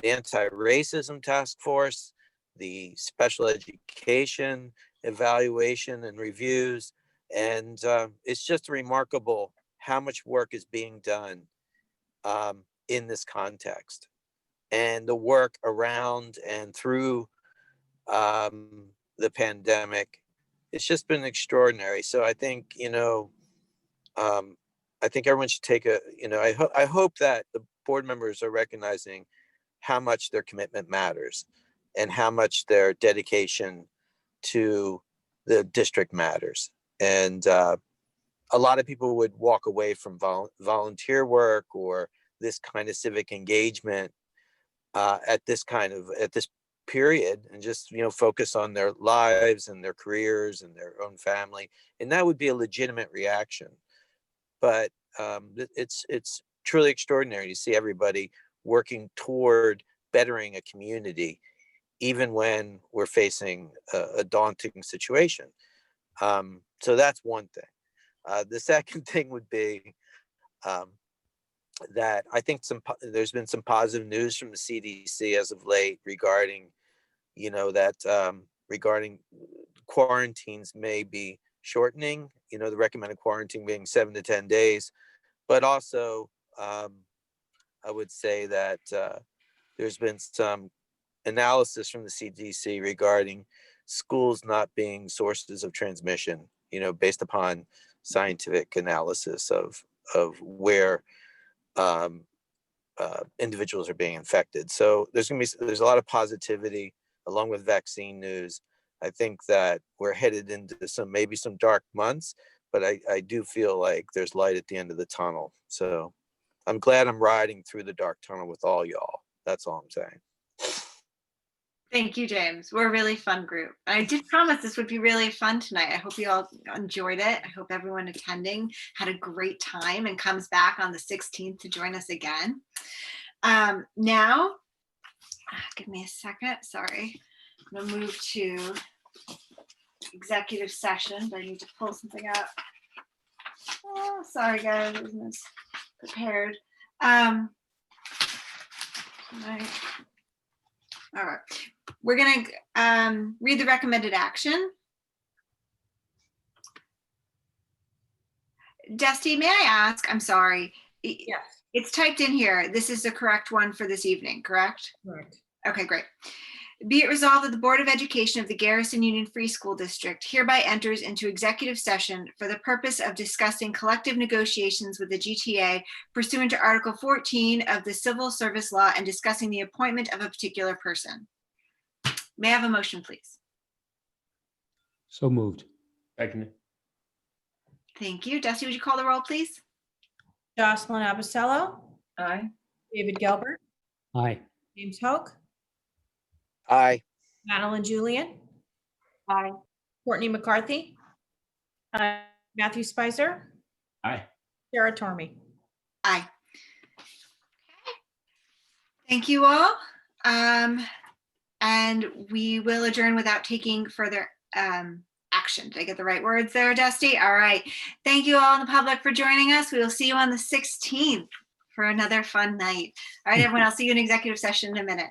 anti-racism task force, the special education evaluation and reviews, and it's just remarkable how much work is being done in this context, and the work around and through the pandemic. It's just been extraordinary. So I think I think everyone should take I hope that the board members are recognizing how much their commitment matters and how much their dedication to the district matters. And a lot of people would walk away from volunteer work or this kind of civic engagement at this period, and just focus on their lives and their careers and their own family, and that would be a legitimate reaction. But it's truly extraordinary to see everybody working toward bettering a community, even when we're facing a daunting situation. So that's one thing. The second thing would be that I think there's been some positive news from the CDC as of late regarding, regarding quarantines may be shortening, the recommended quarantine being 7 to 10 days. But also, I would say that there's been some analysis from the CDC regarding schools not being sources of transmission, based upon scientific analysis of where individuals are being infected. So there's a lot of positivity along with vaccine news. I think that we're headed into maybe some dark months, but I do feel like there's light at the end of the tunnel. So I'm glad I'm riding through the dark tunnel with all y'all. That's all I'm saying. Thank you, James. We're a really fun group. I did promise this would be really fun tonight. I hope you all enjoyed it. I hope everyone attending had a great time and comes back on the 16th to join us again. Now, give me a second. Sorry. I'm going to move to executive session, but I need to pull something up. Oh, sorry, guys. I wasn't prepared. All right. We're going to read the recommended action. Dusty, may I ask? I'm sorry. Yes. It's typed in here. This is the correct one for this evening, correct? Correct. Okay, great. Be it resolved that the Board of Education of the Garrison Union Free School District hereby enters into executive session for the purpose of discussing collective negotiations with the GTA pursuant to Article 14 of the Civil Service Law and discussing the appointment of a particular person. May I have a motion, please? So moved. Second. Thank you. Dusty, would you call the roll, please? Jocelyn Abisello, Aye. David Gelbert, Aye. James Hoke, Aye. Madeline Julian, Aye. Courtney McCarthy, Aye. Matthew Spicer, Aye. Sarah Tormey. Aye. Thank you all. And we will adjourn without taking further action. Did I get the right words there, Dusty? All right. Thank you all in the public for joining us. We will see you on the 16th for another fun night. All right, everyone, I'll see you in executive session in a minute.